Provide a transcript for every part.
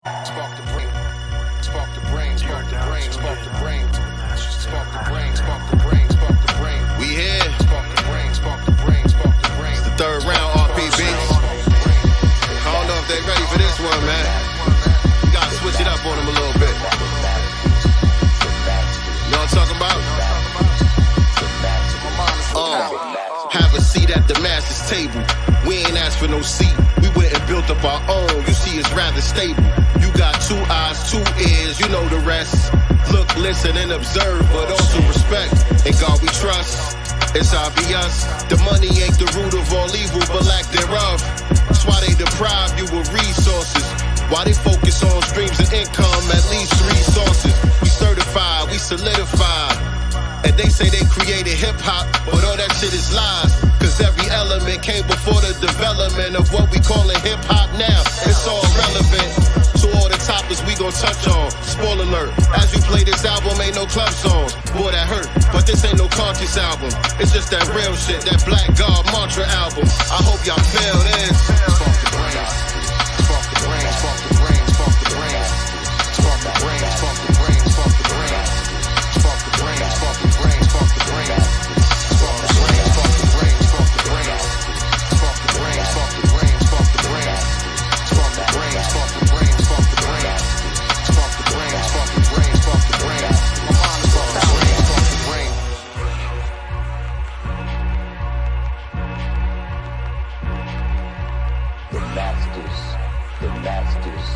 Spark the brain, spark the brain, spark the brain, spark the brain, spark the brain, spark the brain, spark the brain. We here. Spark the brain, spark the brain, spark the brain. It's the third round RPB. I don't know if they ready for this one, man. You gotta switch it up on them a little bit. You know what I'm talking about? Have a seat at the master's table. We ain't asked for no seat. We went and built up our own. You see, it's rather stable. You got 2 eyes, 2 ears, you know the rest. Look, listen, and observe, but also respect. In God we trust. It's obvious. The money ain't the root of all evil, but lack thereof. That's why they deprive you of resources. Why they focus on streams of income, at least 3 sources. We certified, we solidified. And they say they created hip-hop, but all that shit is lies. Cause every element came before the development of what we calling hip-hop now. It's all relevant. So all the topics we gon' touch on. Spoiler alert, as we play this album, ain't no club songs. Boy, that hurt, but this ain't no conscious album. It's just that real shit, that Black God mantra album. I hope y'all feel this. Spark the brain, spark the brain, spark the brain, spark the brain, spark the brain, spark the brain, spark the brain. Spark the brain, spark the brain, spark the brain. Spark the brain, spark the brain, spark the brain. Spark the brain, spark the brain, spark the brain. Spark the brain, spark the brain, spark the brain. Spark the brain, spark the brain, spark the brain. My mind is spark the brain, spark the brain. The masters, the masters,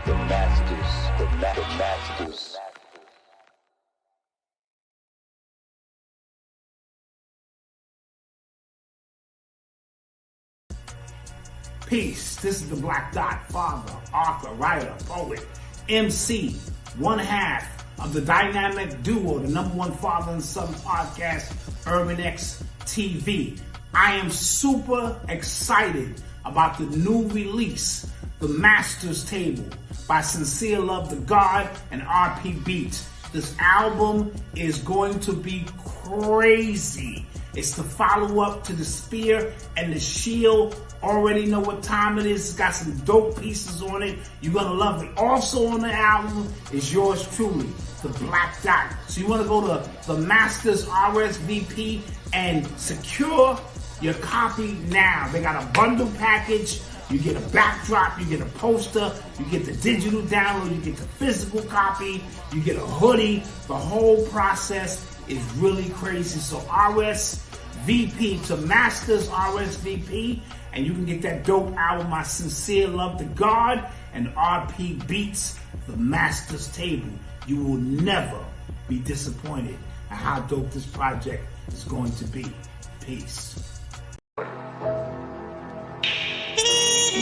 the masters, the masters. Peace. This is the Black Dot, father, author, writer, poet, MC, one half of the dynamic duo, the #1 father and son podcast, Urban X TV. I am super excited about the new release, The Master's Table, by Sincere Love the God and RP Beats. This album is going to be crazy. It's the follow-up to The Spear and The Shield. Already know what time it is. It's got some dope pieces on it. You're going to love it. Also on the album is yours truly, the Black Dot. So you want to go to the Masters RSVP and secure your copy now. They got a bundle package. You get a backdrop, you get a poster, you get the digital download, you get the physical copy, you get a hoodie. The whole process is really crazy. So RSVP to Masters RSVP, and you can get that dope album, I Sincere Love the God and RP Beats, The Master's Table. You will never be disappointed at how dope this project is going to be. Peace.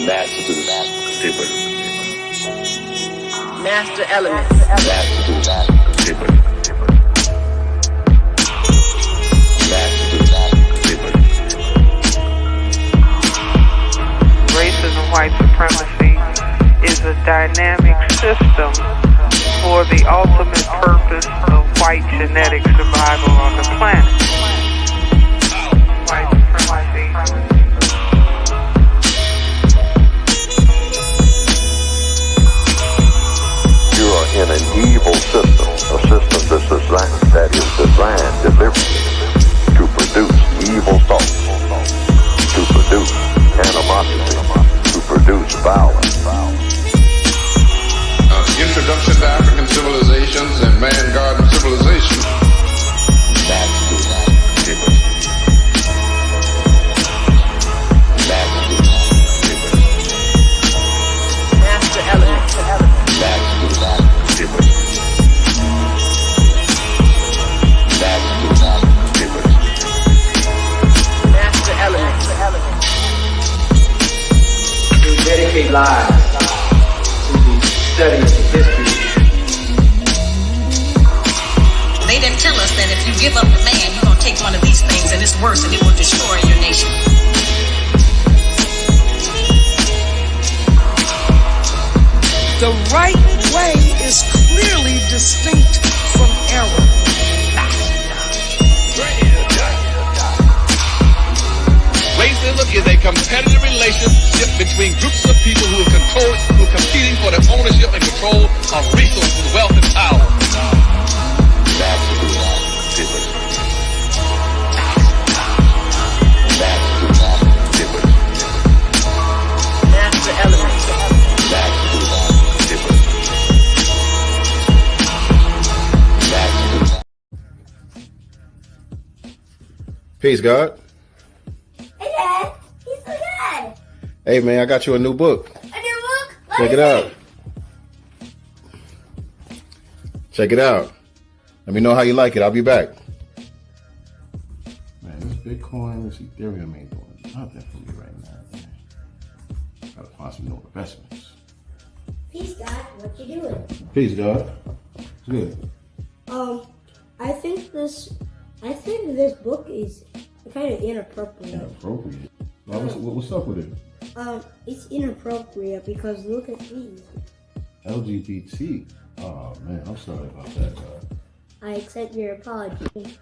Masters, Master Elements. Racism, white supremacy is a dynamic system for the ultimate purpose of white genetic survival on the planet. White supremacy. You are in an evil system, a system that is designed deliberately to produce evil thoughts, to produce animosity, to produce violence. Introduction to African civilizations and man-garden civilization. Master Elements. Master Elements. We dedicate lives to the study of history. They didn't tell us that if you give up the man, you're going to take one of these things and it's worse and it will destroy your nation. The right way is clearly distinct from error. Racism is a competitive relationship between groups of people who are competing for the ownership and control of resources, wealth, and power. Master elements. Peace, God. Hey, Dad. He's so good. Hey, man, I got you a new book. A new book? Check it out. Check it out. Let me know how you like it. I'll be back. Man, this Bitcoin, this Ethereum ain't doing nothing for me right now, man. Gotta find some new investments. Peace, God. What you doing? Peace, God. It's good. I think this book is kind of inappropriate. Inappropriate? What's up with it? It's inappropriate because look at these. LGBT. Oh, man, I'm sorry about that, God. I accept your apology.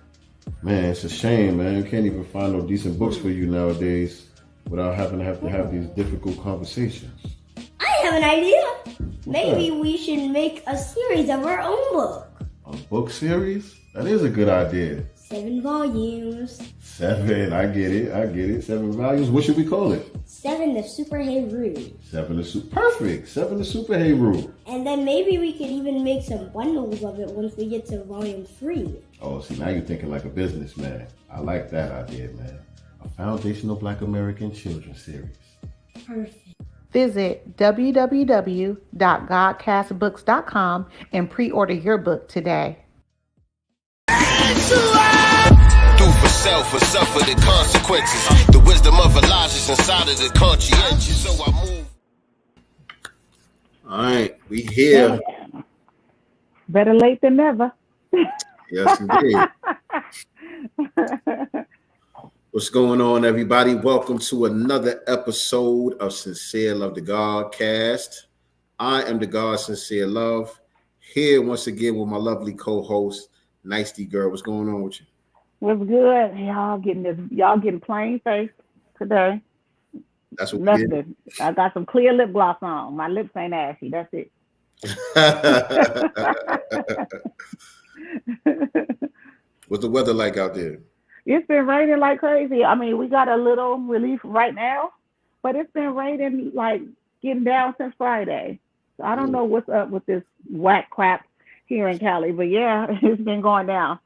Man, it's a shame, man. You can't even find no decent books for you nowadays without having to have these difficult conversations. I have an idea. Maybe we should make a series of our own book. A book series? That is a good idea. 7 volumes. 7, I get it. 7 volumes. What should we call it? 7 the Super Hey-Roo. Perfect. 7 the Super Hey-Roo. And then maybe we could even make some bundles of it once we get to volume 3. Oh, see, now you're thinking like a businessman. I like that idea, man. A foundational Black American children's series. Perfect. Visit www.godcastbooks.com and pre-order your book today. Do for self or suffer the consequences. The wisdom of Elijah's inside of the conscientious. So I move. All right, we here. Better late than never. Yes, indeed. What's going on, everybody? Welcome to another episode of Sincere Love the Godcast. I am the God Sincere Love, here once again with my lovely co-host, Nicety Girl. What's going on with you? What's good? Y'all getting plain face today. That's what we did. I got some clear lip gloss on. My lips ain't ashy. That's it. What's the weather like out there? It's been raining like crazy. I mean, we got a little relief right now, but it's been raining like getting down since Friday. So I don't know what's up with this whack crap here in Cali, but yeah, it's been going down.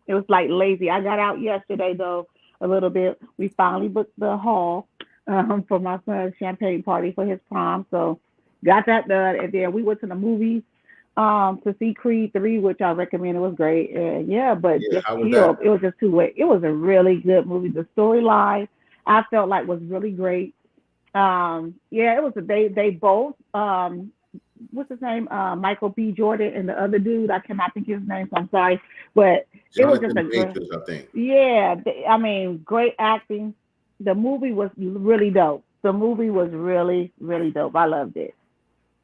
It was like lazy. I got out yesterday though a little bit. We finally booked the hall for my son's champagne party for his prom, so got that done. And then we went to the movies to see Creed 3, which I recommend. It was great. And it was just too wet. It was a really good movie. The storyline I felt like was really great. It was they both what's his name? Michael B. Jordan and the other dude. I cannot think his name, so I'm sorry. But it was just a great, I think. Yeah, I mean, great acting. The movie was really dope. The movie was really, really dope. I loved it.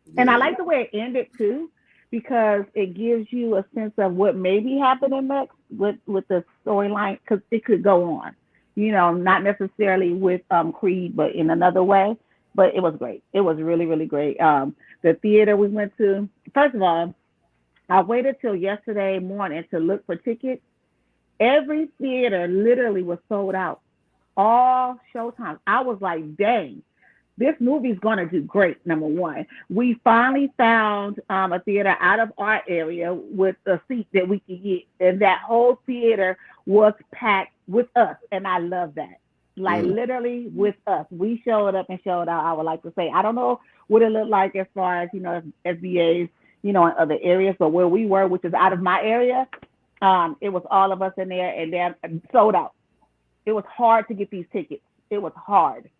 Yeah. And I like the way it ended too, because it gives you a sense of what may be happening next with the storyline, because it could go on. You know, not necessarily with Creed, but in another way. But it was great. It was really, really great. The theater we went to, first of all, I waited till yesterday morning to look for tickets. Every theater literally was sold out. All showtimes. I was like, dang, this movie's going to do great, number one. We finally found a theater out of our area with a seat that we could get. And that whole theater was packed with us. And I love that. Like literally with us. We showed up and showed out, I would like to say. I don't know what it looked like as far as, SBAs, in other areas, but where we were, which is out of my area, it was all of us in there and then sold out. It was hard to get these tickets. It was hard.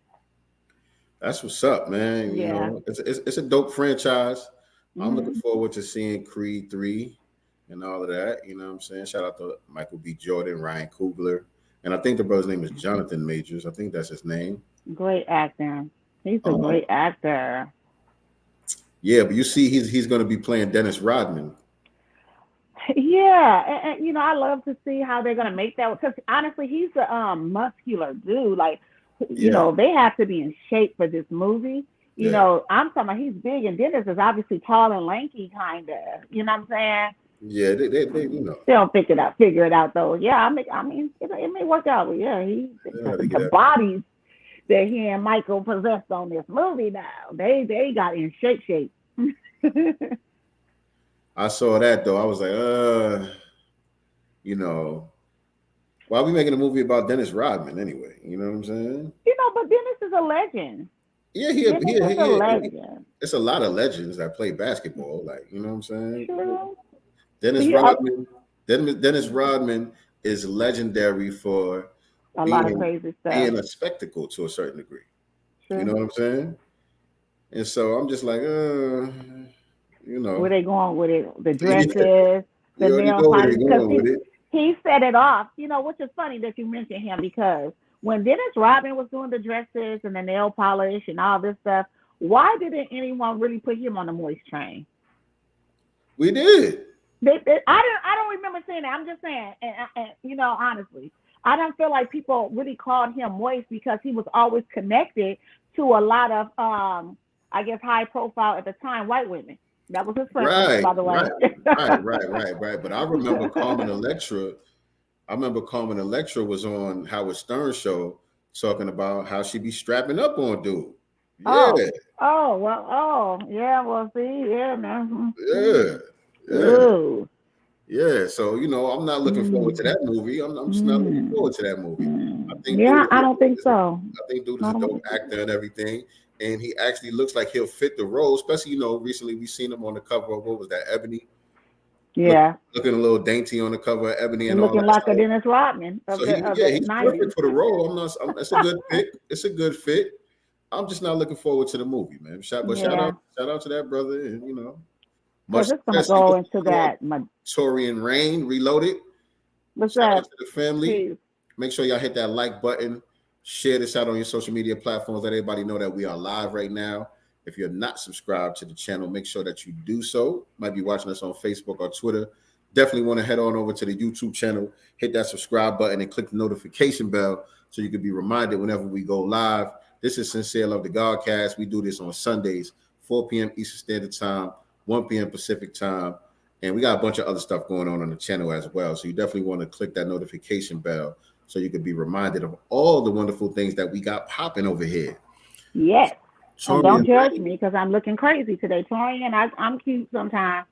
That's what's up, man. You know, it's a dope franchise. I'm looking forward to seeing Creed 3 and all of that. You know what I'm saying? Shout out to Michael B. Jordan, Ryan Coogler. And I think the brother's name is Jonathan Majors. I think that's his name. Great actor. He's a great actor. Yeah, but you see, he's going to be playing Dennis Rodman. Yeah, and I love to see how they're going to make that. Because honestly, he's a muscular dude. Like You know, they have to be in shape for this movie. You know, I'm talking about he's big, and Dennis is obviously tall and lanky, kind of. You know what I'm saying? Yeah, they you know. They don't figure it out though. Yeah, I mean, it may work out. But yeah, the bodies that he and Michael possessed on this movie now, they got in shape. I saw that though. I was like, you know, why are we making a movie about Dennis Rodman anyway? You know what I'm saying? You know, but Dennis is a legend. Yeah, he a legend. It's a lot of legends that play basketball. Like, you know what I'm saying? True. Dennis Rodman is legendary for a lot of crazy stuff. Being a spectacle to a certain degree. True. You know what I'm saying? And so I'm just like, you know. Where they going with it? The dresses, the nail polish. Because he set it off. You know, which is funny that you mentioned him, because when Dennis Rodman was doing the dresses and the nail polish and all this stuff, why didn't anyone really put him on the moist train? We did. I don't remember saying that. I'm just saying, and you know, honestly, I don't feel like people really called him moist because he was always connected to a lot of, I guess, high profile at the time white women. That was his friend, by the way. Right. But I remember Carmen Electra. Was on Howard Stern's show talking about how she be strapping up on dude. Yeah. Yeah. So, you know, I'm not looking forward to that movie. I'm just not looking forward to that movie. I don't think so. I think dude is a dope actor and everything. And he actually looks like he'll fit the role, especially, you know, recently we've seen him on the cover of, what was that, Ebony? Yeah. Looking a little dainty on the cover of Ebony and looking all that like stuff. a Dennis Rodman. So he's perfect for the role. It's a good fit. It's a good fit. I'm just not looking forward to the movie, man. Shout out to that brother, and you know, much success go into that. Torian Rain Reloaded. What's shout that? Out to the family. Please. Make sure y'all hit that like button. Share this out on your social media platforms. Let everybody know that we are live right now. If you're not subscribed to the channel, make sure that you do so. Might be watching us on Facebook or Twitter. Definitely want to head on over to the YouTube channel, hit that subscribe button, and click the notification bell so you can be reminded whenever we go live. This is Sincere Love the Godcast. We do this on Sundays, 4 p.m. Eastern Standard Time, 1 p.m. Pacific Time. And we got a bunch of other stuff going on the channel as well. So you definitely want to click that notification bell so you can be reminded of all the wonderful things that we got popping over here. Yes. And don't judge me because I'm looking crazy today, Tori, and I'm cute sometimes.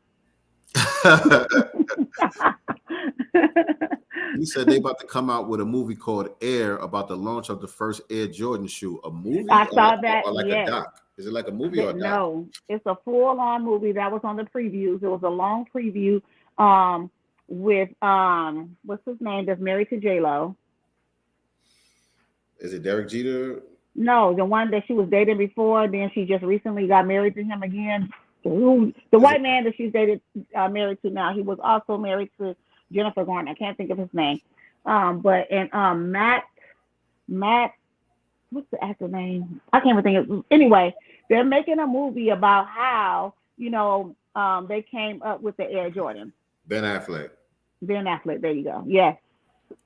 He said they about to come out with a movie called Air about the launch of the first Air Jordan shoe. A movie? I saw that. Or like a doc? Is it like a movie or a doc? No, it's a full-on movie that was on the previews. It was a long preview with what's his name? That's married to J-Lo. Is it Derek Jeter? No, the one that she was dating before. Then she just recently got married to him again. The white man that she's married to now. He was also married to Jennifer Garner. I can't think of his name. Matt, what's the actor name? I can't even think of it. Anyway, they're making a movie about how, you know, they came up with the Air Jordan. Ben Affleck, there you go. Yes.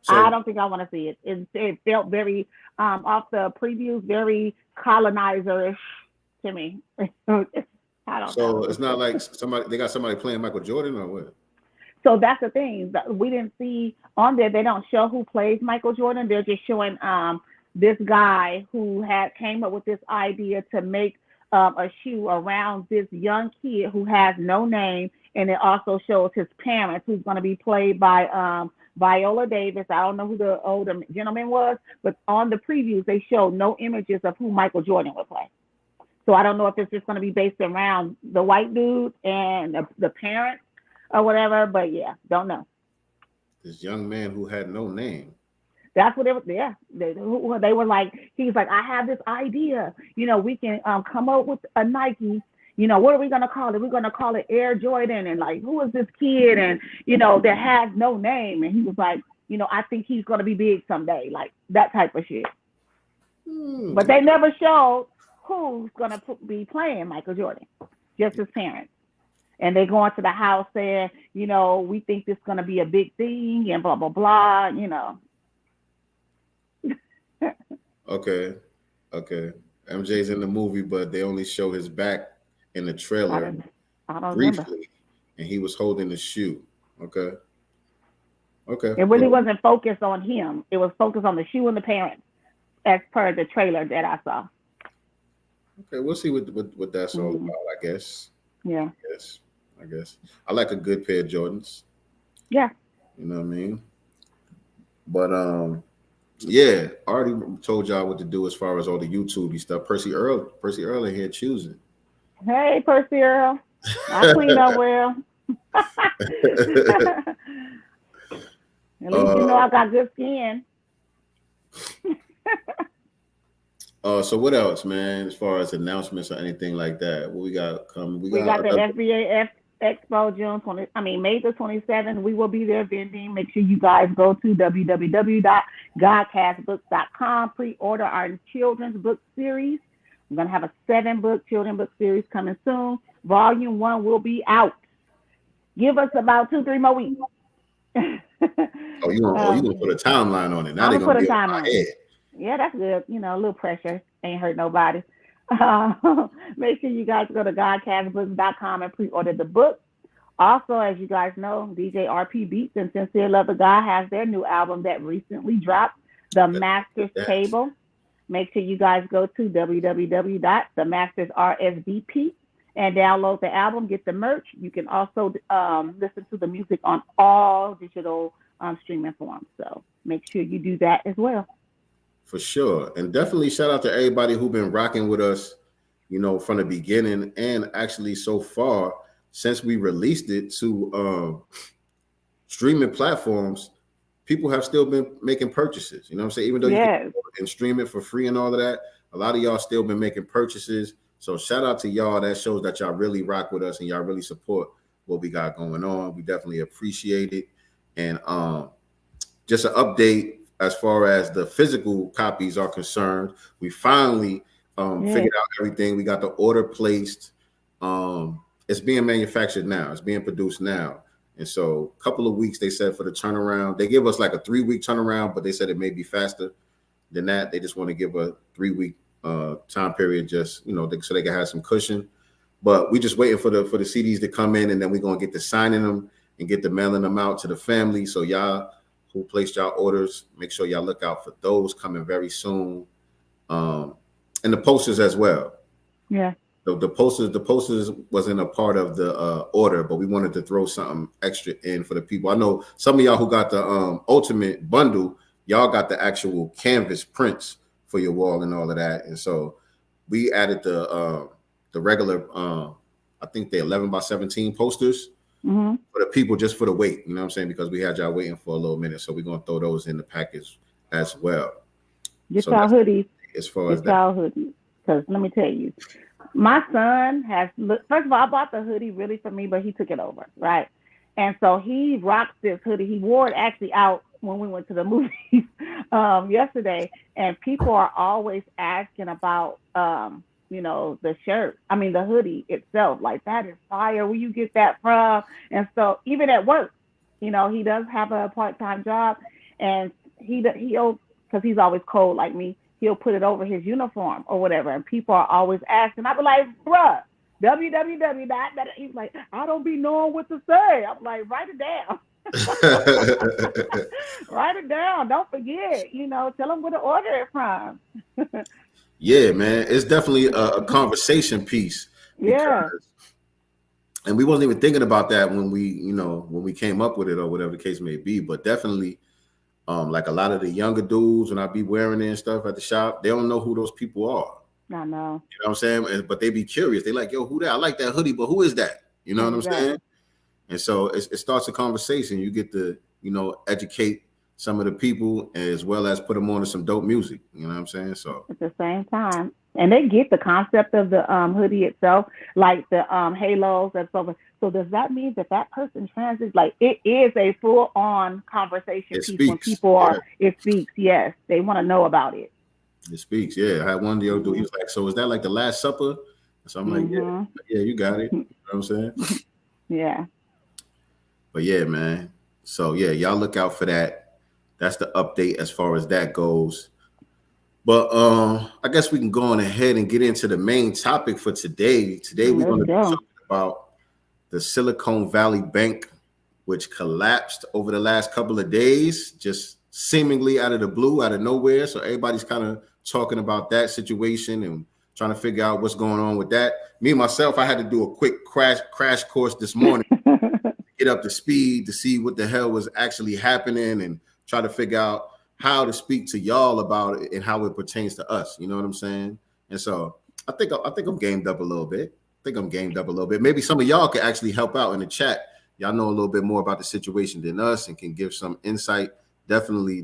So, I don't think I want to see it. It felt very, off the previews, very colonizer-ish to me. I don't know. So it's not like they got somebody playing Michael Jordan or what? So that's the thing. We didn't see on there. They don't show who plays Michael Jordan. They're just showing this guy who came up with this idea to make a shoe around this young kid who has no name, and it also shows his parents, who's going to be played by Viola Davis. I don't know who the older gentleman was, but on the previews they showed no images of who Michael Jordan would play. So I don't know if it's just going to be based around the white dude and the parents or whatever, but yeah, don't know. This young man who had no name. That's what it was. Yeah, they were like, he's like, I have this idea. You know, we can come up with a Nike. You know, what are we gonna call it? We're gonna call it Air Jordan. And like, who is this kid? And you know, that has no name. And he was like, you know, I think he's gonna be big someday. Like that type of shit. But they never showed who's gonna be playing Michael Jordan. Just his parents. And they go into the house saying, you know, we think this is gonna be a big thing and blah blah blah. You know. Okay. MJ's in the movie, but they only show his back in the trailer I don't briefly, remember. and he was holding the shoe. Okay. It really wasn't focused on him. It was focused on the shoe and the parents, as per the trailer that I saw. Okay, we'll see what that's all about, I guess. Yeah. I guess. I like a good pair of Jordans. Yeah. You know what I mean? But yeah, I already told y'all what to do as far as all the YouTube stuff. Percy Earl in here choosing. Hey, Percy Earl. I clean up well. At least you know I got good skin. So what else, man? As far as announcements or anything like that, what we got coming? We got the FBA Expo May the 27th. We will be there vending. Make sure you guys go to www.godcastbooks.com. Pre-order our children's book series. I'm gonna have a 7-book children's book series coming soon. Volume 1 will be out. Give us about 2-3 more weeks. You gonna put a timeline on it? Now they're gonna put a timeline on it. Yeah, that's good. You know, a little pressure ain't hurt nobody. Make sure you guys go to godcastbooks.com and pre-order the book. Also, as you guys know, DJ RP Beats and Sincere Love of God has their new album that recently dropped, The Master's Table. Make sure you guys go to www.themastersrsvp and download the album, get the merch. You can also listen to the music on all digital streaming forms. So make sure you do that as well. For sure. And definitely shout out to everybody who's been rocking with us, you know, from the beginning, and actually so far since we released it to streaming platforms, people have still been making purchases. You know what I'm saying? Even though you can stream it for free and all of that, a lot of y'all still been making purchases. So shout out to y'all. That shows that y'all really rock with us and y'all really support what we got going on. We definitely appreciate it. And just an update as far as the physical copies are concerned, we finally figured out everything. We got the order placed. It's being manufactured now. It's being produced now. And so a couple of weeks, they said, for the turnaround. They give us like a 3-week turnaround, but they said it may be faster than that. They just want to give a 3-week time period, just, you know, so they can have some cushion. But we just waiting for the CDs to come in, and then we're going to get to signing them and get to mailing them out to the family. So y'all who placed y'all orders, make sure y'all look out for those coming very soon. And the posters as well. Yeah. The posters wasn't a part of the order, but we wanted to throw something extra in for the people. I know some of y'all who got the ultimate bundle, y'all got the actual canvas prints for your wall and all of that. And so we added the regular, I think the 11x17 posters. For the people, just for the wait, you know what I'm saying? Because we had y'all waiting for a little minute, so we're gonna throw those in the package as well. Get y'all hoodies. As far as that, y'all hoodies. Because let me tell you, my son has. First of all, I bought the hoodie really for me, but he took it over, right? And so he rocks this hoodie. He wore it actually out when we went to the movies yesterday, and people are always asking about. You know, the shirt, the hoodie itself, like, that is fire. Where you get that from? And so even at work, you know, he does have a part-time job, and he'll, because he's always cold like me, he'll put it over his uniform or whatever. And people are always asking. I be like, bruh, www. He's like, I don't be knowing what to say. I'm like, write it down. Write it down. Don't forget, you know, tell them where to order it from. Yeah, man, it's definitely a conversation piece. Yeah. And we wasn't even thinking about that when we came up with it or whatever the case may be. But definitely, like a lot of the younger dudes, when I be wearing it and stuff at the shop, they don't know who those people are. I know. You know what I'm saying? But they be curious. They like, yo, who that? I like that hoodie, but who is that? You know what I'm saying? And so it starts a conversation. You get to, you know, educate some of the people, as well as put them on to some dope music. You know what I'm saying? So at the same time, and they get the concept of the hoodie itself, like the halos and so on. So does that mean that person translates? Like, it is a full-on conversation piece when people are. It speaks. Yes, they want to know about it. It speaks. Yeah, I had one deal do. He was like, "So is that like the Last Supper?" So I'm like, "Yeah, you got it." You know what I'm saying? Yeah. But yeah, man. So yeah, y'all look out for that. That's the update as far as that goes. But I guess we can go on ahead and get into the main topic for today. Today we're going to be talking about the Silicone Valley Bank, which collapsed over the last couple of days, just seemingly out of the blue, out of nowhere. So everybody's kind of talking about that situation and trying to figure out what's going on with that. Me, myself, I had to do a quick crash course this morning, get up to speed to see what the hell was actually happening and try to figure out how to speak to y'all about it and how it pertains to us. You know what I'm saying? And so I think I'm gamed up a little bit. Maybe some of y'all could actually help out in the chat. Y'all know a little bit more about the situation than us and can give some insight. Definitely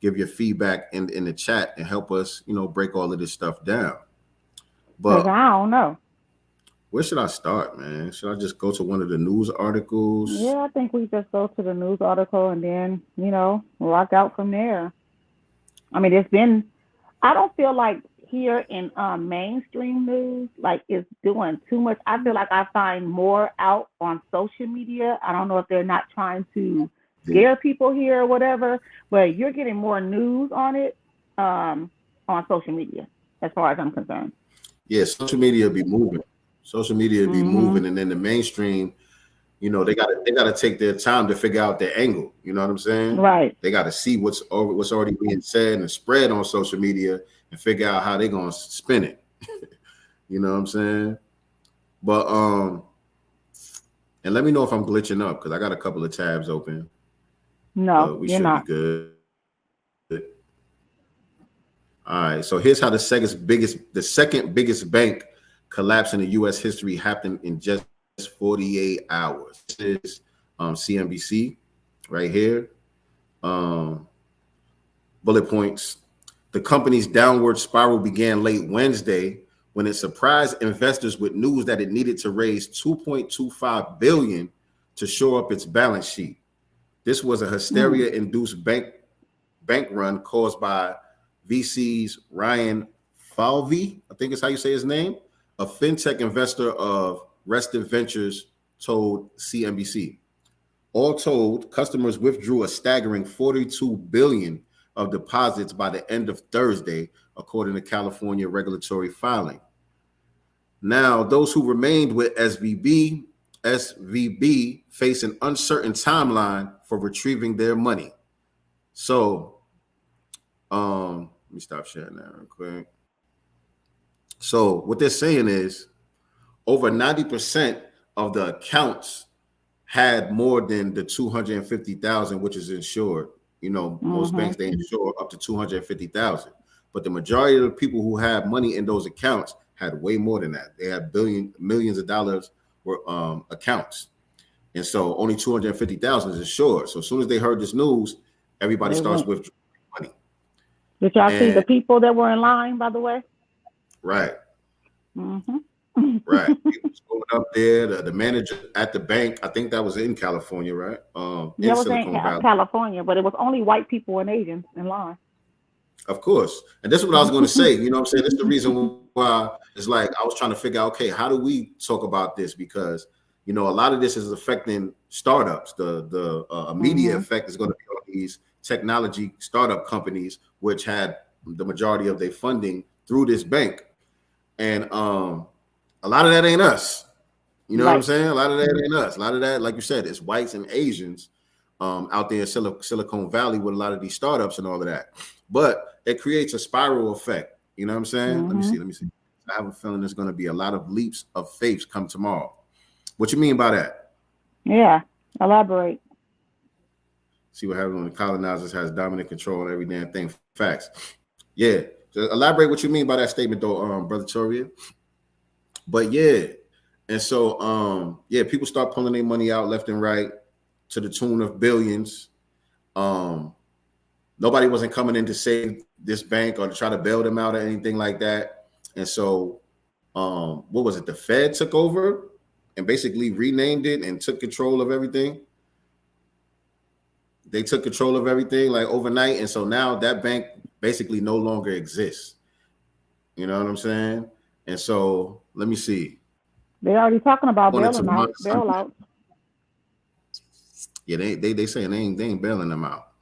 give your feedback in the chat and help us, break all of this stuff down. But I don't know. Where should I start, man? Should I just go to one of the news articles? Yeah, I think we just go to the news article and then, rock out from there. I mean, I don't feel like here in mainstream news, like it's doing too much. I feel like I find more out on social media. I don't know if they're not trying to scare people here or whatever, but you're getting more news on it on social media, as far as I'm concerned. Yeah, social media be moving. And then the mainstream, they gotta take their time to figure out their angle. You know what I'm saying? Right. They gotta see what's already being said and spread on social media and figure out how they're gonna spin it. You know what I'm saying? But and let me know if I'm glitching up because I got a couple of tabs open. No, we you're should not. Be good. All right. So here's how the second biggest bank collapse in the U.S. history happened in just 48 hours. This is CNBC right here. Bullet points. The company's downward spiral began late Wednesday when it surprised investors with news that it needed to raise $2.25 billion to shore up its balance sheet. This was a hysteria-induced bank run caused by VC's Ryan Falvey, I think is how you say his name, a fintech investor of Rested Ventures, told CNBC. All told, customers withdrew a staggering $42 billion of deposits by the end of Thursday, according to California regulatory filing. Now, those who remained with SVB face an uncertain timeline for retrieving their money. So, let me stop sharing that real quick. So what they're saying is over 90% of the accounts had more than the 250,000, which is insured. Most banks, they insure up to 250,000. But the majority of the people who have money in those accounts had way more than that. They had millions of dollars worth accounts. And so only 250,000 is insured. So as soon as they heard this news, everybody starts withdrawing money. Did y'all see the people that were in line, by the way? Right. Right. People going up there. The manager at the bank, I think that was in California, right? Yeah, it was in California, but it was only white people and Asians in line. Of course. And this is what I was going to say. You know what I'm saying? This is the reason why it's like I was trying to figure out, okay, how do we talk about this? Because, a lot of this is affecting startups. The immediate effect is going to be on these technology startup companies, which had the majority of their funding through this bank. And a lot of that ain't us. You know what I'm saying? A lot of that ain't us. A lot of that, like you said, is whites and Asians out there in Silicone Valley with a lot of these startups and all of that. But it creates a spiral effect. You know what I'm saying? Let me see. I have a feeling there's going to be a lot of leaps of faith come tomorrow. What you mean by that? Yeah, elaborate. See what happens when the colonizers has dominant control on every damn thing. Facts. Yeah. So elaborate what you mean by that statement, though, Brother Toria. But yeah, and so people start pulling their money out left and right to the tune of billions. Nobody wasn't coming in to save this bank or to try to bail them out or anything like that. And so, what was it? The Fed took over and basically renamed it and took control of everything. They took control of everything like overnight. And so now that bank basically no longer exists. You know what I'm saying? And so let me see. They're already talking about bailouts. Yeah, they saying they ain't bailing them out.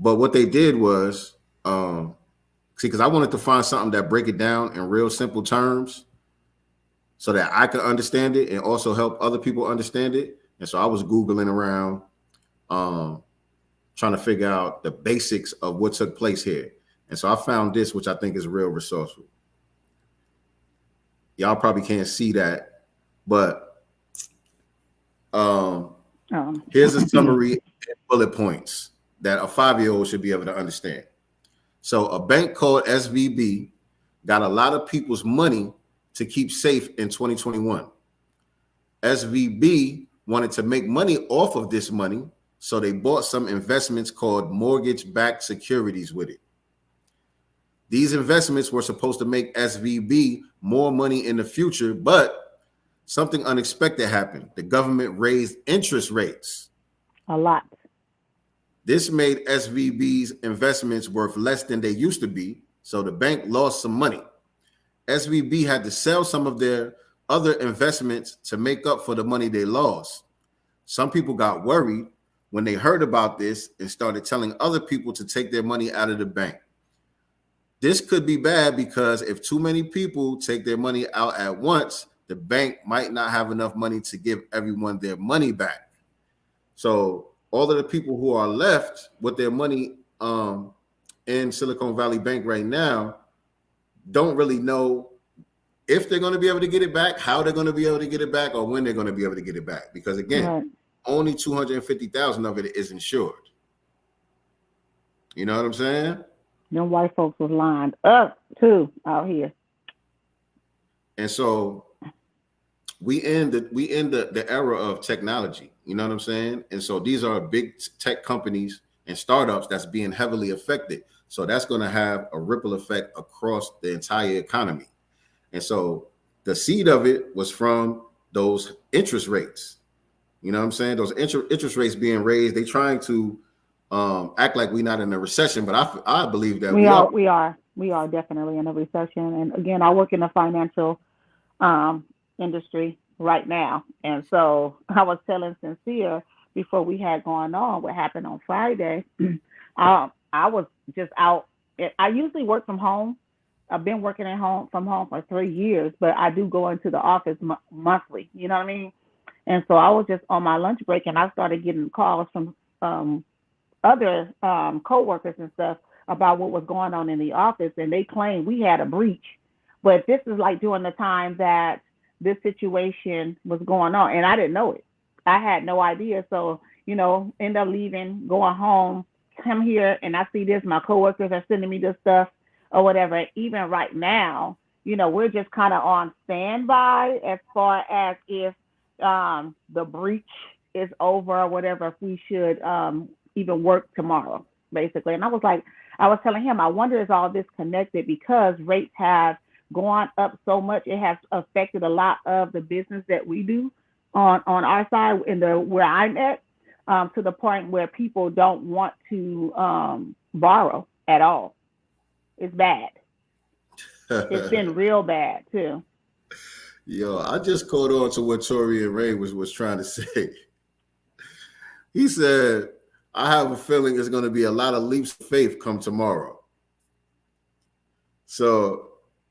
But what they did was, because I wanted to find something that break it down in real simple terms so that I could understand it and also help other people understand it. And so I was Googling around, trying to figure out the basics of what took place here. And so I found this, which I think is real resourceful. Y'all probably can't see that, but here's a summary and bullet points that a 5-year-old should be able to understand. So a bank called SVB got a lot of people's money to keep safe in 2021. SVB wanted to make money off of this money, so they bought some investments called mortgage-backed securities with it. These investments were supposed to make SVB more money in the future, but something unexpected happened. The government raised interest rates. A lot. This made SVB's investments worth less than they used to be, so the bank lost some money. SVB had to sell some of their other investments to make up for the money they lost. Some people got worried when they heard about this and started telling other people to take their money out of the bank. This could be bad because if too many people take their money out at once, the bank might not have enough money to give everyone their money back. So all of the people who are left with their money in Silicone Valley Bank right now don't really know if they're going to be able to get it back, how they're going to be able to get it back, or when they're going to be able to get it back. Because again, only 250,000 of it is insured. You know what I'm saying? Them white folks was lined up too out here. And so we end the era of technology. You know what I'm saying? And so these are big tech companies and startups that's being heavily affected. So that's going to have a ripple effect across the entire economy. And so the seed of it was from those interest rates. You know what I'm saying? Those interest rates being raised. They trying to act like we're not in a recession, but I believe that we are. We are definitely in a recession. And again, I work in the financial industry right now. And so I was telling Sincere before we had gone on what happened on Friday. I was just out. I usually work from home. I've been working from home for 3 years, but I do go into the office monthly. You know what I mean? And so I was just on my lunch break, and I started getting calls from other coworkers and stuff about what was going on in the office, and they claimed we had a breach. But this is like during the time that this situation was going on, and I didn't know it. I had no idea. So, end up leaving, going home, come here, and I see this. My coworkers are sending me this stuff or whatever. Even right now, we're just kind of on standby as far as if the breach is over or whatever, if we should even work tomorrow, basically. And I was telling him, I wonder is all this connected because rates have gone up so much. It has affected a lot of the business that we do on our side where I'm at, to the point where people don't want to borrow at all. It's bad. It's been real bad too. Yo, I just caught on to what Tori and Ray was trying to say. He said, I have a feeling there's going to be a lot of leaps of faith come tomorrow. So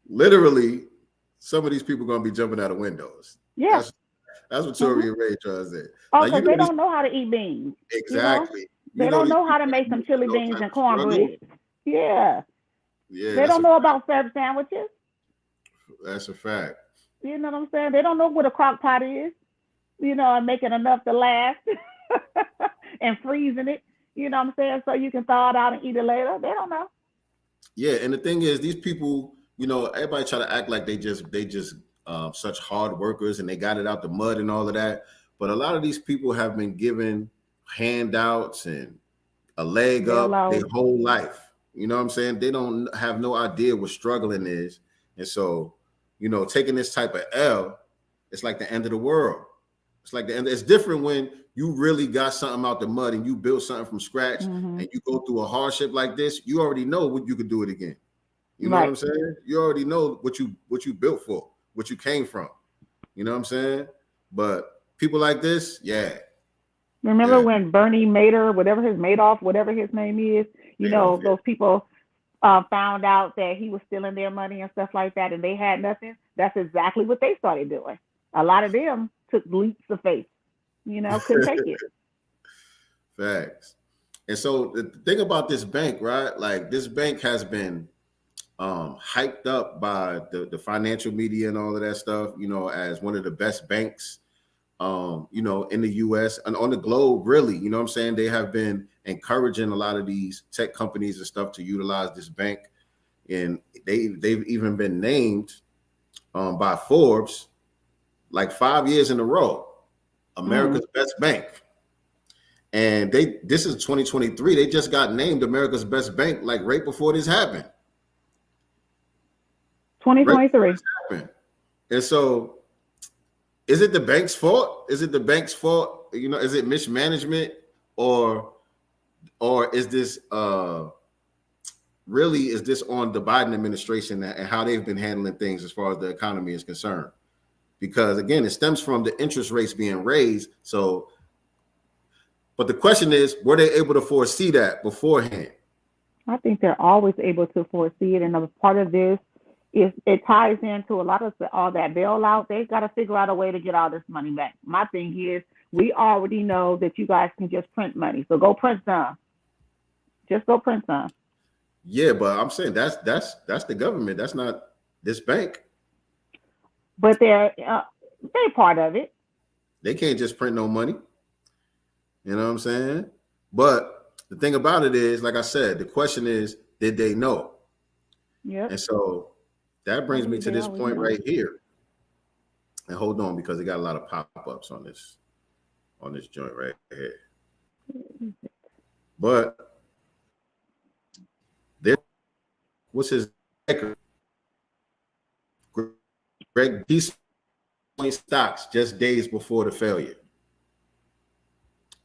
literally, some of these people are going to be jumping out of windows. Yeah. That's what Tori and Ray trying to say. Oh, because they don't know how to eat beans. Exactly. They don't know how to make some chili beans and cornbread. Yeah. Yeah. They don't know about Feb sandwiches. That's a fact. You know what I'm saying? They don't know what a crock pot is, and making enough to last and freezing it, you know what I'm saying? So you can thaw it out and eat it later. They don't know. Yeah. And the thing is, these people, everybody try to act like they just such hard workers and they got it out the mud and all of that. But a lot of these people have been given handouts and a leg up their whole life. You know what I'm saying? They don't have no idea what struggling is. And so, taking this type of L, it's like the end of the world. It's like the end. It's different when you really got something out the mud and you built something from scratch and you go through a hardship like this. You already know what you could do it again. You know what I'm saying? You already know what you built for, what you came from. You know what I'm saying? But people like this, yeah. Remember when Bernie Madoff, whatever his name is, you know, those people found out that he was stealing their money and stuff like that, and they had nothing. That's exactly what they started doing. A lot of them took leaps of faith, you know, couldn't take it. Facts. And so the thing about this bank, right? Like this bank has been hyped up by the financial media and all of that stuff, you know, as one of the best banks, you know, in the US and on the globe, really. You know what I'm saying? They have been encouraging a lot of these tech companies and stuff to utilize this bank. And they've even been named by Forbes like 5 years in a row, America's best bank. And this is 2023. They just got named America's best bank like right before this happened. 2023. Right. And so is it the bank's fault? Is it the bank's fault? You know, is it mismanagement or is this really is this on the Biden administration and how they've been handling things as far as the economy is concerned? Because again, it stems from the interest rates being raised. So, but the question is, were they able to foresee that beforehand? I think they're always able to foresee it, and a part of this is it ties into a lot of all that bailout. They've got to figure out a way to get all this money back. My thing is, we already know that you guys can just print money, so go print some. Just go print some. Yeah, but I'm saying that's the government. That's not this bank. But they're part of it. They can't just print no money. You know what I'm saying? But the thing about it is, like I said, the question is, did they know? Yeah. And so that brings me to this point right here. And hold on, because they got a lot of pop-ups on this joint right here. But there, what's his record? Greg, he's stocks just days before the failure.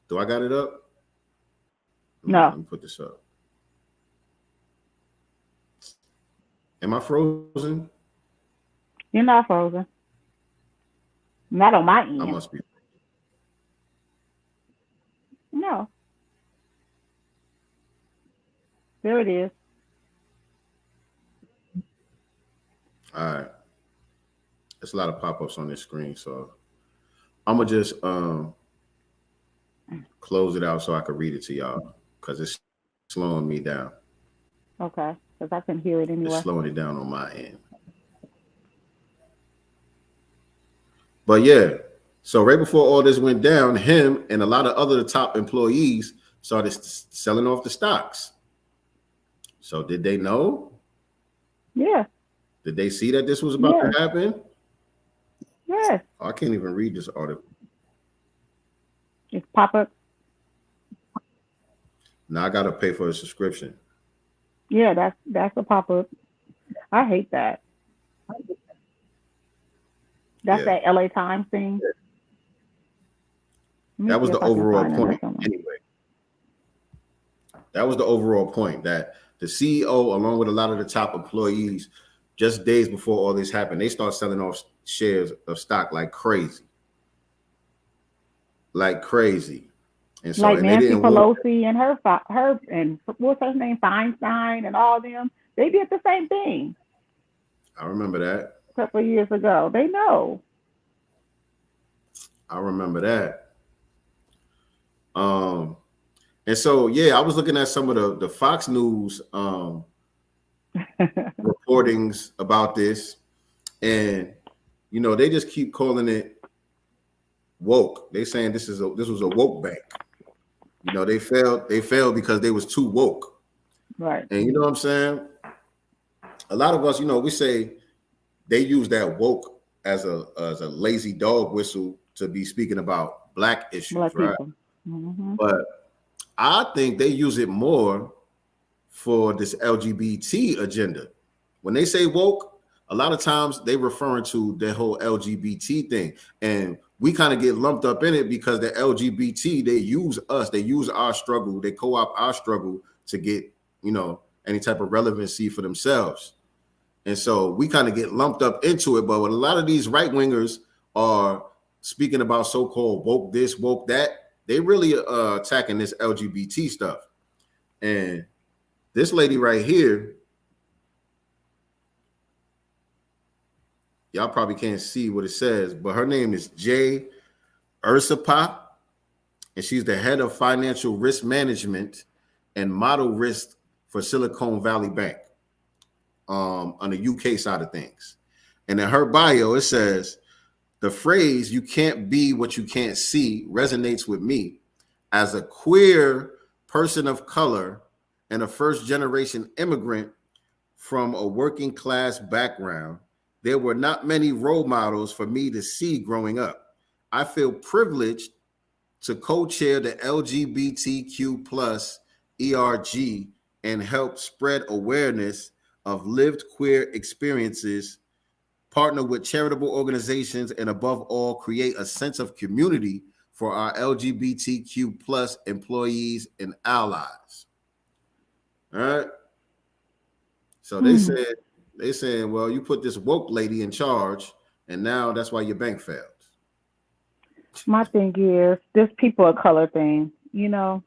Do I got it up? No. Let me put this up. Am I frozen? You're not frozen. Not on my end. I must be. No. There it is. All right. There's a lot of pop-ups on this screen, so I'm gonna just close it out so I can read it to y'all because it's slowing me down. Okay, because I can hear it anyway. It's slowing it down on my end. But yeah, so right before all this went down, him and a lot of other top employees started selling off the stocks. So did they know? Yeah. Did they see that this was about to happen? Yes. Oh, I can't even read this article. It's pop-up. Now I gotta pay for a subscription. Yeah, that's a pop-up. I hate that. That's that LA Times thing. That was the overall point. Anyway, that was the overall point that the CEO, along with a lot of the top employees, just days before all this happened, they start selling off shares of stock like crazy. Like crazy. And so, like and Nancy they didn't Pelosi and her and what's her name, Feinstein and all them, they did the same thing. I remember that. A couple of years ago. They know. I remember that. And so yeah, I was looking at some of the Fox News reportings about this, and you know, they just keep calling it woke. They saying this was a woke bank. You know, they failed because they was too woke. Right. And you know what I'm saying? A lot of us, you know, we say they use that woke as a lazy dog whistle to be speaking about black issues, right? Mm-hmm. But I think they use it more for this LGBT agenda. When they say woke, a lot of times they referring to the whole LGBT thing. And we kind of get lumped up in it because the LGBT, they use us, they use our struggle, they co-opt our struggle to get, you know, any type of relevancy for themselves. And so we kind of get lumped up into it. But when a lot of these right-wingers are speaking about so-called woke this, woke that, they really attacking this LGBT stuff. And this lady right here, y'all probably can't see what it says, but her name is Jay Ursapa, and she's the head of financial risk management and model risk for Silicone Valley Bank on the UK side of things. And in her bio, it says, the phrase, "you can't be what you can't see," resonates with me. As a queer person of color and a first-generation immigrant from a working class background, there were not many role models for me to see growing up. I feel privileged to co-chair the LGBTQ plus ERG and help spread awareness of lived queer experiences, partner with charitable organizations, and above all, create a sense of community for our LGBTQ plus employees and allies. All right. So they said, well, you put this woke lady in charge, and now that's why your bank failed. My thing is this people of color thing, you know,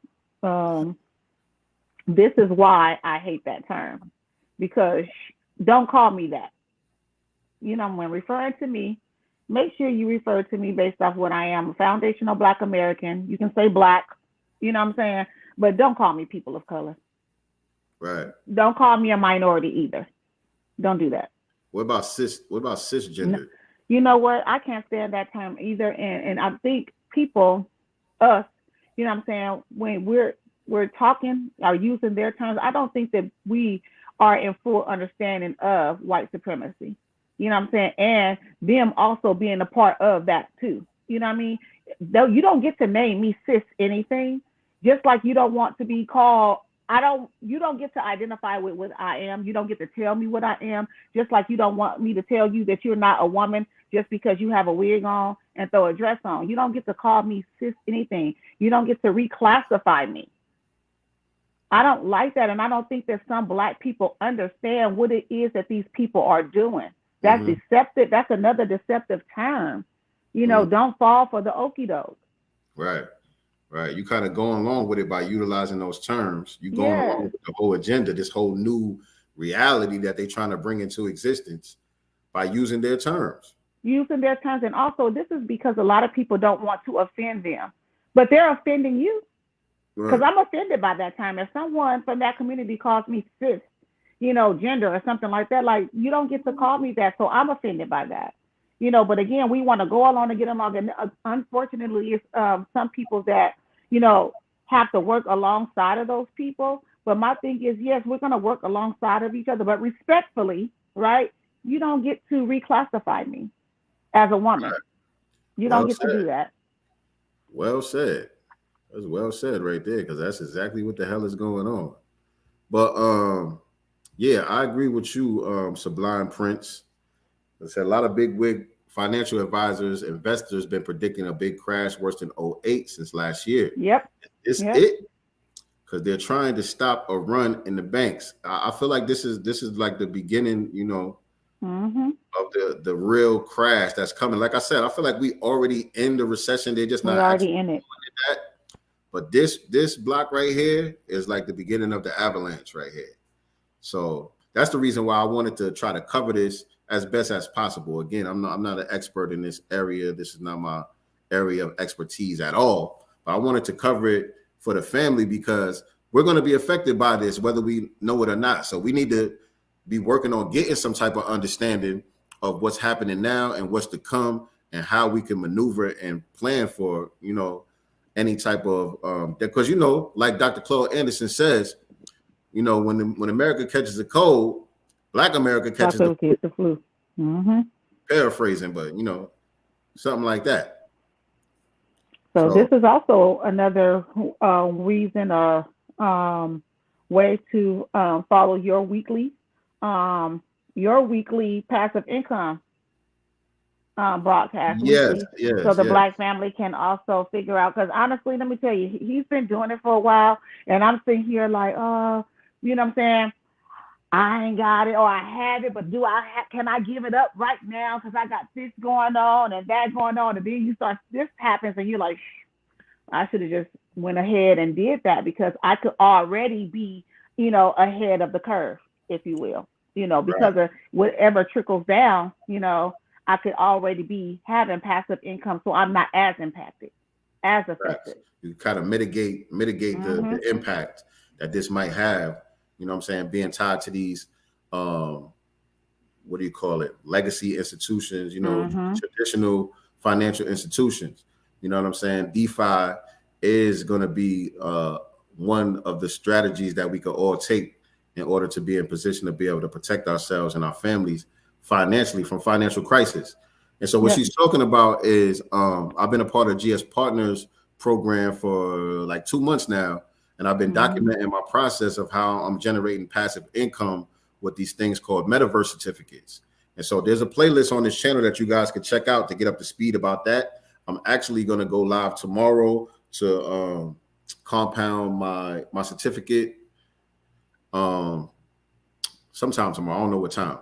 this is why I hate that term, because don't call me that. You know, when referring to me, make sure you refer to me based off what I am, a foundational Black American. You can say Black, you know what I'm saying? But don't call me people of color. Right. Don't call me a minority either. Don't do that. What about cisgender? You know what? I can't stand that term either. And I think people, us, you know what I'm saying, when we're talking or using their terms, I don't think that we are in full understanding of white supremacy. You know what I'm saying? And them also being a part of that too. You know what I mean? Though you don't get to name me cis anything, just like you don't want to be called, you don't get to identify with what I am. You don't get to tell me what I am, just like you don't want me to tell you that you're not a woman just because you have a wig on and throw a dress on. You don't get to call me cis anything. You don't get to reclassify me. I don't like that. And I don't think that some Black people understand what it is that these people are doing. That's deceptive. That's another deceptive term. You know, don't fall for the okie doke. Right. Right. You kind of going along with it by utilizing those terms. You going along with the whole agenda, this whole new reality that they're trying to bring into existence by using their terms. Using their terms. And also, this is because a lot of people don't want to offend them, but they're offending you. Because I'm offended by that term. If someone from that community calls me cis, you know, gender or something like that, like, you don't get to call me that. So I'm offended by that. You know, but again, we want to go along and get along. And unfortunately, it's some people that, you know, have to work alongside of those people. But my thing is, yes, we're going to work alongside of each other, but respectfully, right? You don't get to reclassify me as a woman. You don't get to do that. Well said. That's well said right there, because that's exactly what the hell is going on. But yeah, I agree with you, Sublime Prince. I said a lot of big wig financial advisors, investors been predicting a big crash worse than 2008 since last year. Yep. It's it, because they're trying to stop a run in the banks. I feel like this is like the beginning, you know, of the real crash that's coming. Like I said, I feel like we already in the recession. They're just not already in it. That. But this block right here is like the beginning of the avalanche right here. So that's the reason why I wanted to try to cover this as best as possible. Again, I'm not an expert in this area. This is not my area of expertise at all. But I wanted to cover it for the family, because we're going to be affected by this, whether we know it or not. So we need to be working on getting some type of understanding of what's happening now and what's to come, and how we can maneuver and plan for, you know, any type of because, you know, like Dr. Claude Anderson says, you know, when America catches a cold, Black America catches the flu. Paraphrasing, but, you know, something like that. So this is also another reason or way to follow your weekly passive income broadcast. Yes. So the Black family can also figure out, because honestly, let me tell you, he's been doing it for a while, and I'm sitting here like, you know what I'm saying? I ain't got it, or I have it, but can I give it up right now? Because I got this going on and that going on, and then this happens, and you're like, I should have just went ahead and did that, because I could already be ahead of the curve, if you will, because of whatever trickles down, I could already be having passive income, so I'm not as impacted, as affected. You kind of mitigate the impact that this might have, being tied to these, what do you call it? Legacy institutions, traditional financial institutions. You know what I'm saying? DeFi is going to be one of the strategies that we could all take in order to be in position to be able to protect ourselves and our families financially from financial crisis. And so what she's talking about is I've been a part of GS Partners program for like 2 months now, and I've been documenting my process of how I'm generating passive income with these things called metaverse certificates. And so there's a playlist on this channel that you guys can check out to get up to speed about that. I'm actually going to go live tomorrow to compound my certificate sometime tomorrow. I don't know what time,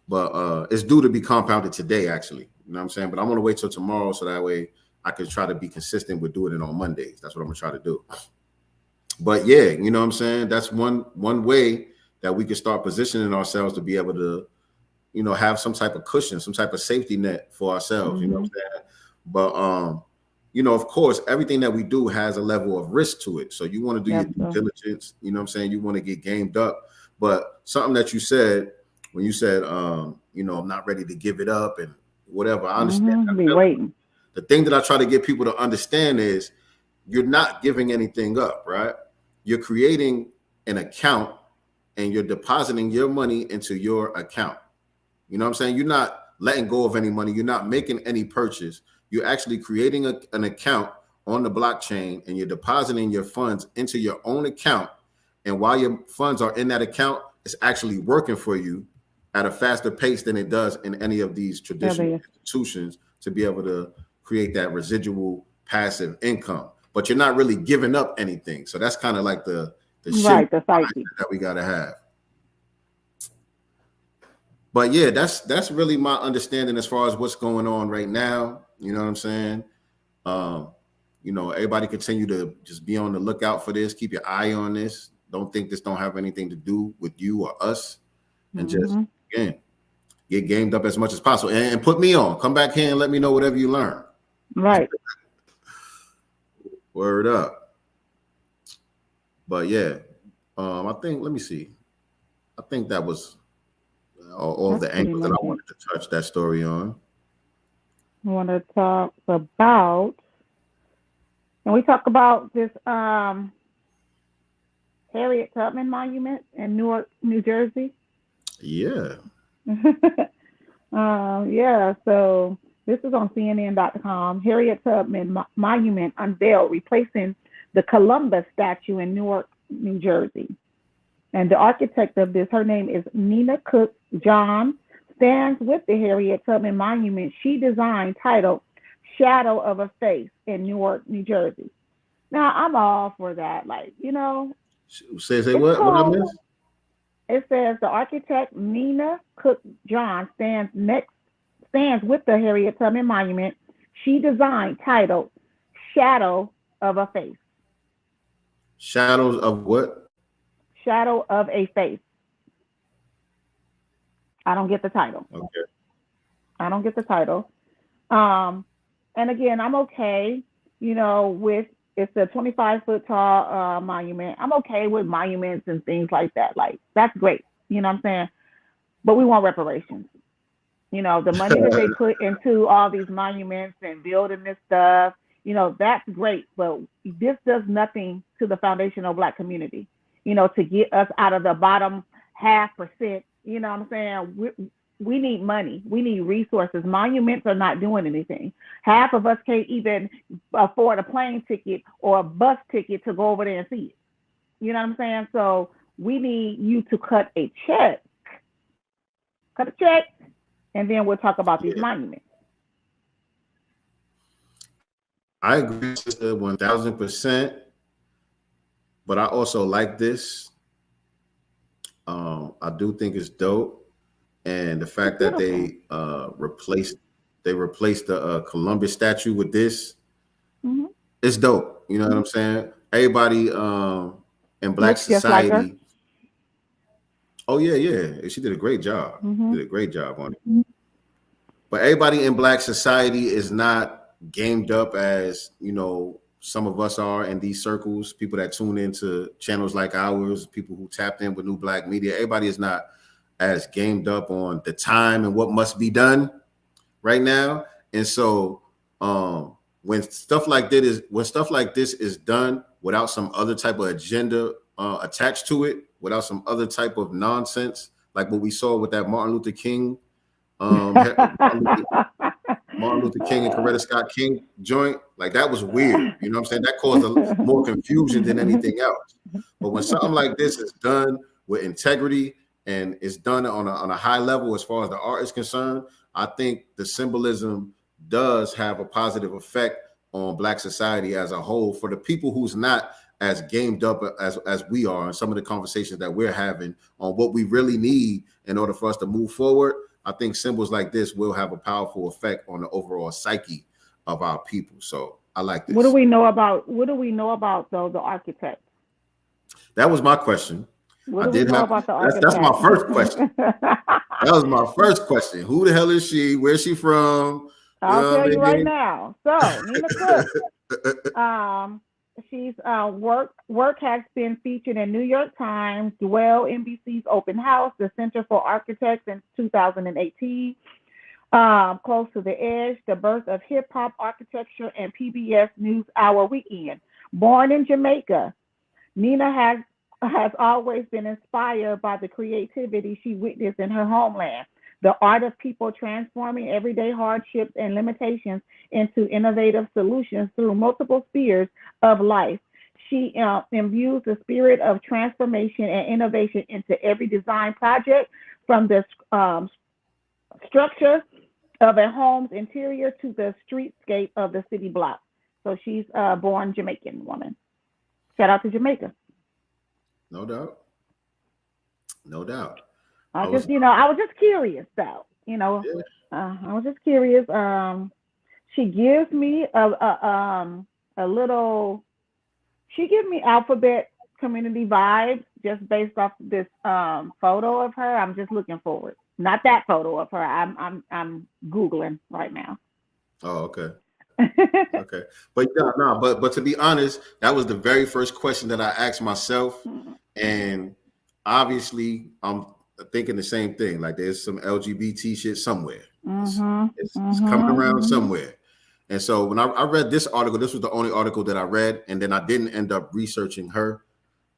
but it's due to be compounded today, actually. You know what I'm saying? But I'm going to wait till tomorrow so that way I can try to be consistent with doing it on Mondays. That's what I'm going to try to do. But yeah, you know what I'm saying? That's one way that we can start positioning ourselves to be able to, have some type of cushion, some type of safety net for ourselves. You know what I'm saying? But, of course, everything that we do has a level of risk to it. So you want to do your due diligence. You know what I'm saying? You want to get gamed up. But something that you said, when you said, I'm not ready to give it up and whatever, I understand. Be waiting. The thing that I try to get people to understand is you're not giving anything up, right? You're creating an account and you're depositing your money into your account. You know what I'm saying? You're not letting go of any money. You're not making any purchase. You're actually creating an account on the blockchain and you're depositing your funds into your own account. And while your funds are in that account, it's actually working for you at a faster pace than it does in any of these traditional institutions to be able to create that residual passive income. But you're not really giving up anything. So that's kind of like the shift that we got to have. But yeah, that's really my understanding as far as what's going on right now. You know what I'm saying? Everybody continue to just be on the lookout for this. Keep your eye on this. Don't think this don't have anything to do with you or us. And just, again, get gamed up as much as possible. And put me on. Come back here and let me know whatever you learn. Right. Word up. But yeah, I think, let me see. I think that was all the angles that I wanted to touch that story on. I want to talk about, and we talk about this Harriet Tubman Monument in Newark, New Jersey. Yeah. So this is on CNN.com. Harriet Tubman Monument unveiled, replacing the Columbus statue in Newark, New Jersey. And the architect of this, her name is Nina Cook John, stands with the Harriet Tubman Monument she designed, titled Shadow of a Face in Newark, New Jersey. Now, I'm all for that. Say what? What I missed? It says the architect Nina Cook John stands with the Harriet Tubman Monument she designed, titled Shadow of a Face. Shadows of what? Shadow of a Face. I don't get the title. Okay. I don't get the title. And again, I'm okay, with, it's a 25-foot tall monument. I'm okay with monuments and things like that. That's great. You know what I'm saying? But we want reparations. The money that they put into all these monuments and building this stuff, that's great. But this does nothing to the foundational Black community, to get us out of the bottom 0.5%. You know what I'm saying? We need money. We need resources. Monuments are not doing anything. Half of us can't even afford a plane ticket or a bus ticket to go over there and see it. You know what I'm saying? So we need you to cut a check. And then we'll talk about these monuments. I agree with 1,000%. But I also like this. I do think it's dope, and the fact that they replaced the Columbus statue with this, it's dope. You know what I'm saying? Everybody in Black society, Oh yeah. She did a great job. Mm-hmm. Did a great job on it. But everybody in Black society is not gamed up as, you know, some of us are in these circles. People that tune into channels like ours, people who tapped in with New Black Media. Everybody is not as gamed up on the time and what must be done right now. And so when stuff like this is done without some other type of agenda attached to it, without some other type of nonsense, like what we saw with that Martin Luther King and Coretta Scott King joint, like that was weird. You know what I'm saying? That caused more confusion than anything else. But when something like this is done with integrity and it's done on a high level as far as the art is concerned, I think the symbolism does have a positive effect on Black society as a whole. For the people who's not as gamed up as we are, and some of the conversations that we're having on what we really need in order for us to move forward, I think symbols like this will have a powerful effect on the overall psyche of our people. So I like this. What do we know about though the architect? That was my question. What do we know about the architect? That's my first question. That was my first question. Who the hell is she? Where's she from? I'll tell you right now. So Nina Cook, she's work has been featured in New York Times, Dwell, NBC's Open House, the Center for Architects in 2018, Close to the Edge, The Birth of Hip Hop Architecture, and PBS NewsHour Weekend. Born in Jamaica, Nina has always been inspired by the creativity she witnessed in her homeland, the art of people transforming everyday hardships and limitations into innovative solutions through multiple spheres of life. She imbues the spirit of transformation and innovation into every design project, from the structure of a home's interior to the streetscape of the city block. So she's a born Jamaican woman. Shout out to Jamaica. No doubt. No doubt. I was just curious though. I was just curious. She gives me a little. She gives me alphabet community vibes just based off this photo of her. I'm just looking forward. Not that photo of her. I'm Googling right now. Oh, okay. Okay. But but to be honest, that was the very first question that I asked myself, and obviously I'm thinking the same thing. Like there's some LGBT shit somewhere. It's coming around somewhere. And so when I read this article, this was the only article that I read, and then I didn't end up researching her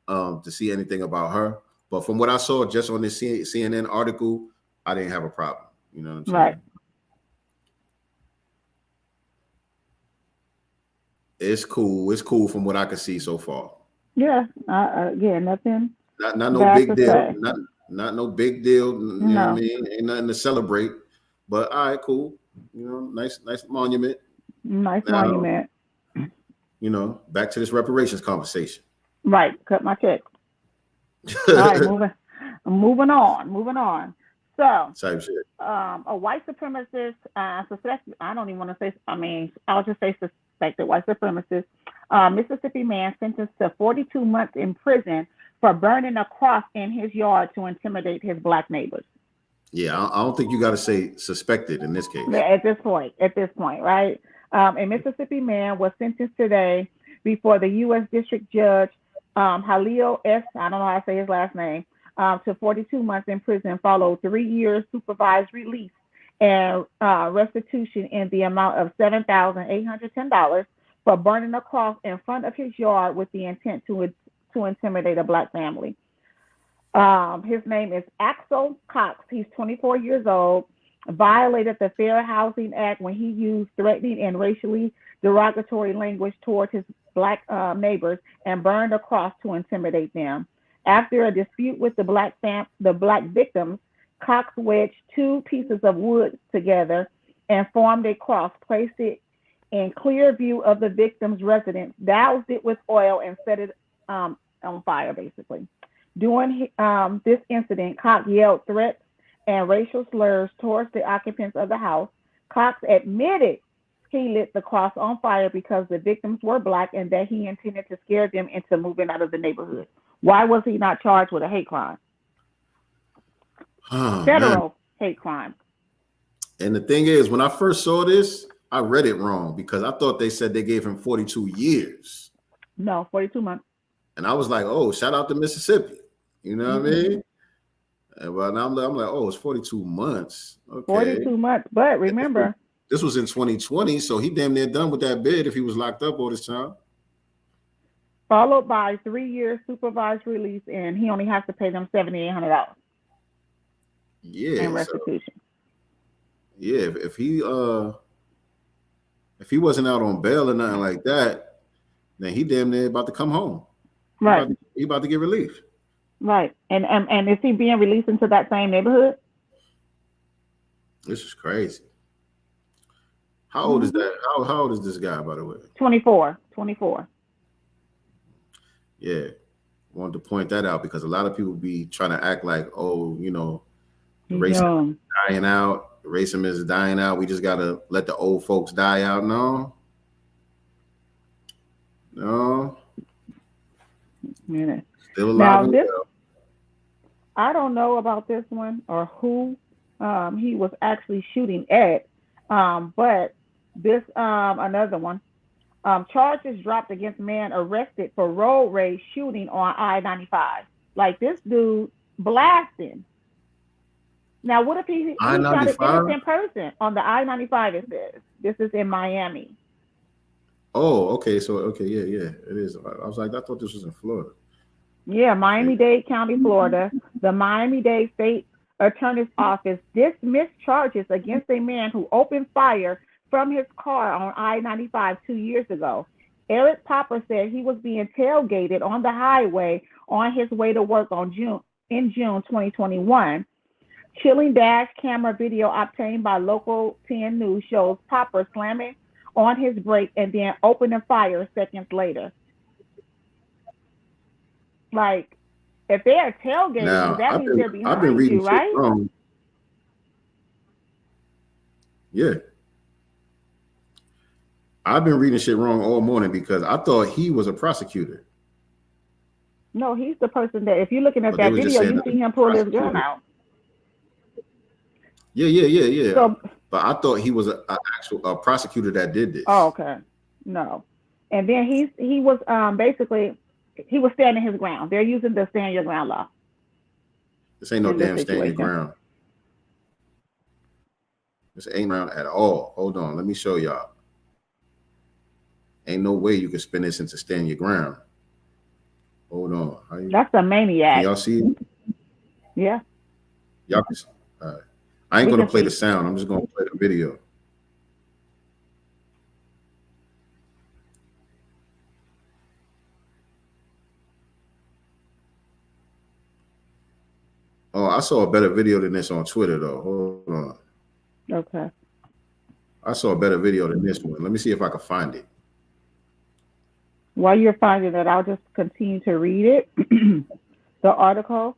to see anything about her. But from what I saw just on this CNN article, I didn't have a problem. You know what I'm saying? Right. It's cool. It's cool from what I can see so far. Yeah. Again, nothing. Not no big deal. Not no big deal. You know what I mean? Ain't nothing to celebrate. But all right, cool. Nice monument. Nice monument. Back to this reparations conversation. Right. Cut my check. All right, moving on. So, type shit. A white supremacist, I don't even want to say, I'll just say suspected white supremacist, Mississippi man sentenced to 42 months in prison for burning a cross in his yard to intimidate his Black neighbors. Yeah, I don't think you got to say suspected in this case. At this point, right? A Mississippi man was sentenced today before the U.S. District Judge Halil S. I don't know how to say his last name, to 42 months in prison, followed 3 years supervised release and restitution in the amount of $7,810 for burning a cross in front of his yard with the intent to intimidate a Black family. His name is Axel Cox. He's 24 years old, violated the Fair Housing Act when he used threatening and racially derogatory language towards his Black neighbors and burned a cross to intimidate them. After a dispute with the Black victims, Cox wedged two pieces of wood together and formed a cross, placed it in clear view of the victim's residence, doused it with oil, and set it on fire, basically. During this incident, Cox yelled threats and racial slurs towards the occupants of the house. Cox admitted he lit the cross on fire because the victims were Black and that he intended to scare them into moving out of the neighborhood. Why was he not charged with a hate crime? Federal hate crime. And the thing is, when I first saw this, I read it wrong because I thought they said they gave him 42 years. No, 42 months. And I was like, oh, shout out to Mississippi. You know what I mean? And well, now I'm like, oh, it's 42 months. Okay. 42 months. But remember, this was in 2020, so he damn near done with that bid if he was locked up all this time. Followed by 3 years supervised release, and he only has to pay them $7,800. Yeah. And restitution. If he wasn't out on bail or nothing like that, then he damn near about to come home. Right. He about to get relief. Right. And is he being released into that same neighborhood? This is crazy. How old is that? How old is this guy, by the way? 24. Yeah. Wanted to point that out because a lot of people be trying to act like, oh, you know, racism is dying out. Racism is dying out. We just got to let the old folks die out. No. Yeah. Still alive. Now, I don't know about this one or who he was actually shooting at, but this another one. Charges dropped against man arrested for road rage shooting on I-95. Like this dude blasting. Now, what if he shot an innocent person on the I-95? It says this is in Miami. Oh, okay. So, yeah, it is. I was like, I thought this was in Florida. Yeah, Miami-Dade County, Florida. The Miami-Dade State Attorney's Office dismissed charges against a man who opened fire from his car on I-95 2 years ago. Eric Popper said he was being tailgated on the highway on his way to work in June 2021. Chilling dash camera video obtained by Local 10 News shows Popper slamming on his brake and then opening fire seconds later. Like, if they are tailgating, now, that means they're behind you, right? Yeah. I've been reading shit wrong all morning because I thought he was a prosecutor. No, he's the person that, if you're looking at that video, you see him pull his gun out. Yeah. So, but I thought he was an actual prosecutor that did this. Oh, okay. No. And then he was basically, he was standing his ground. They're using the stand your ground law. This ain't no damn stand your ground. This ain't ground at all. Hold on, let me show y'all. Ain't no way you can spin this into stand your ground. Hold on. That's a maniac. Can y'all see it? Yeah. Y'all can see. All right. I ain't gonna play the sound. I'm just gonna play the video. Oh, I saw a better video than this on Twitter, though. Hold on. Okay. I saw a better video than this one. Let me see if I can find it. While you're finding it, I'll just continue to read it. The article.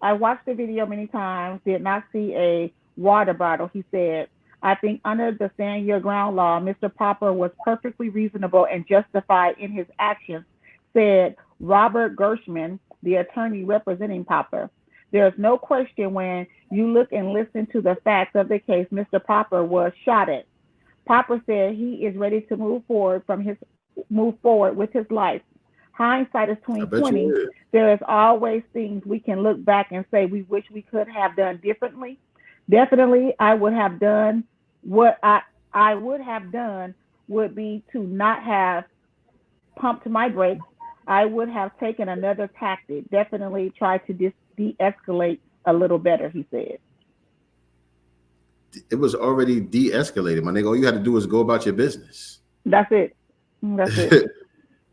I watched the video many times, did not see a water bottle, he said. I think under the stand your ground law, Mr. Popper was perfectly reasonable and justified in his actions, said Robert Gershman, the attorney representing Popper. There's no question when you look and listen to the facts of the case, Mr. Popper was shot at. Popper said he is ready to move forward with his life. Hindsight is 2020. There is always things we can look back and say we wish we could have done differently. Definitely, I would have done what I would have done would be to not have pumped my brakes. I would have taken another tactic. Definitely try to de-escalate a little better, he said. It was already de-escalated, my nigga. All you had to do was go about your business. That's it. That's it.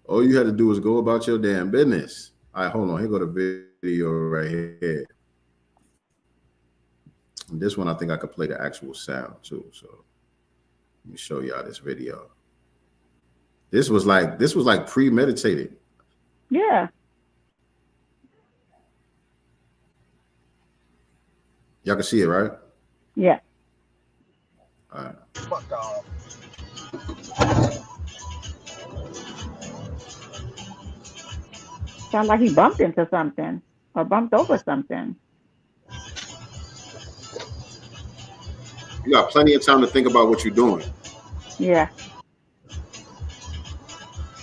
All you had to do was go about your damn business. All right, hold on. Here go the video right here. And this one, I think I could play the actual sound too. So let me show y'all this video. This was like premeditated. Yeah. Y'all can see it, right? Yeah. All right. Fuck off. Sound like he bumped into something or bumped over something. You got plenty of time to think about what you're doing. Yeah.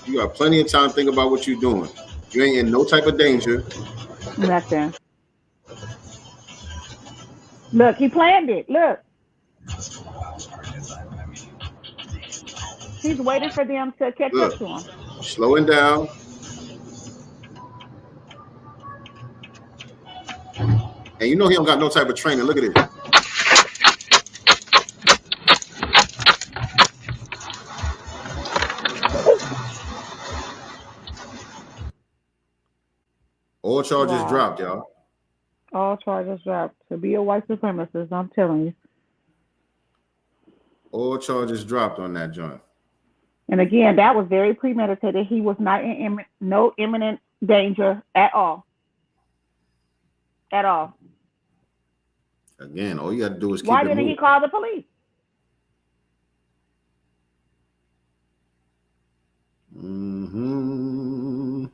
You got plenty of time to think about what you're doing. You ain't in no type of danger. Nothing. Look, he planned it. Look. He's waiting for them to catch up to him. Slowing down. And you know he don't got no type of training. Look at it. All charges dropped, y'all. All charges dropped. To be a white supremacist, I'm telling you. All charges dropped on that joint. And again, that was very premeditated. He was not in no imminent danger at all. At all. Again, all you got to do is keep Why it didn't moving. he call the police? Mm-hmm.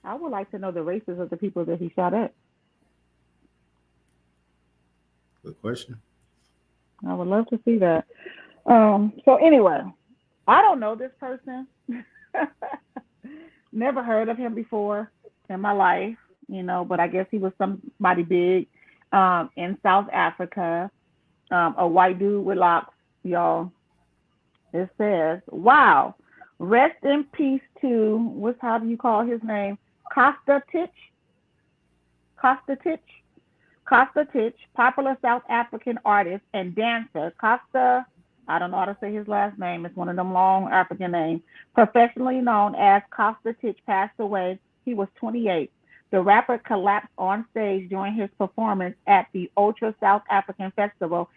I would like to know the races of the people that he shot at. Good question. I would love to see that. So anyway, I don't know this person. Never heard of him before in my life, you know, but I guess he was somebody big in South Africa. A white dude with locks, y'all. It says, wow, rest in peace to, how do you call his name? Costa Titch, popular South African artist and dancer. Costa, I don't know how to say his last name. It's one of them long African names. Professionally known as Costa Titch, passed away. He was 28. The rapper collapsed on stage during his performance at the Ultra South African Festival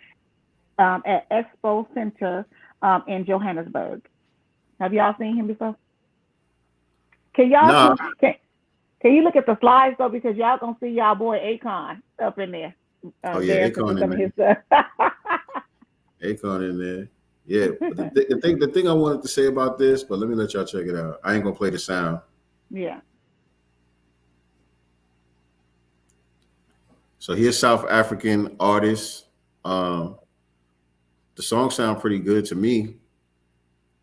at Expo Center in Johannesburg. Have y'all seen him before? Can y'all can you look at the slides though, because y'all gonna see y'all boy Akon up in there. Akon in there. Akon in there. Yeah. But the thing I wanted to say about this, but let me let y'all check it out. I ain't gonna play the sound. Yeah. So here's South African artist. The song sound pretty good to me.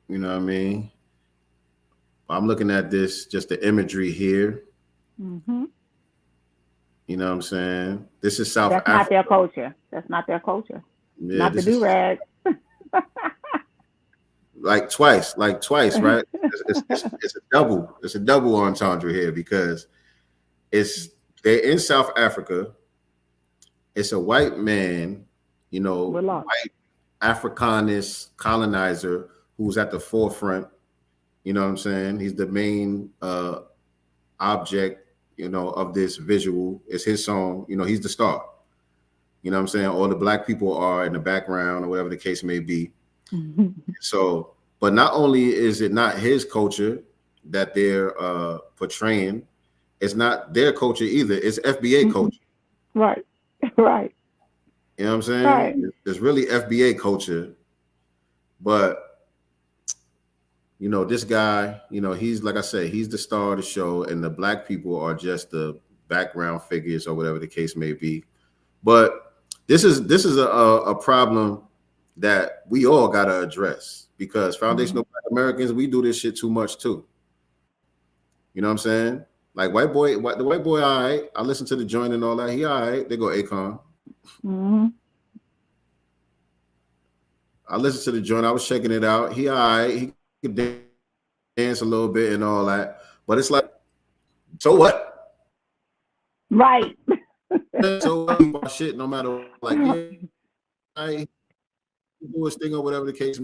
You know what I mean? I'm looking at this, just the imagery here. Mm-hmm. You know what I'm saying? This is South Africa. That's not their culture. That's not their culture. Yeah, not the do-rag. like twice, right? It's a double. It's a double entendre here because they're in South Africa. It's a white man, you know, white Africanist colonizer who's at the forefront. You know what I'm saying? He's the main object, you know, of this visual. It's his song. You know, he's the star. You know what I'm saying? All the black people are in the background or whatever the case may be. So, but not only is it not his culture that they're portraying, it's not their culture either. It's FBA culture. Right. Right. You know what I'm saying? Right. It's really FBA culture. But you know, this guy, you know, he's, like I said, he's the star of the show, and the black people are just the background figures or whatever the case may be. But this is a problem that we all got to address, because foundational Black Americans, we do this shit too much too. You know what I'm saying? Like the white boy, all right. I listen to the joint and all that. He all right. They go Akon. Mm-hmm. I listened to the joint. I was checking it out. He all right. He could dance a little bit and all that. But it's like, so what? Right. So what? Shit, no matter, like, yeah, I do his thing or whatever the case.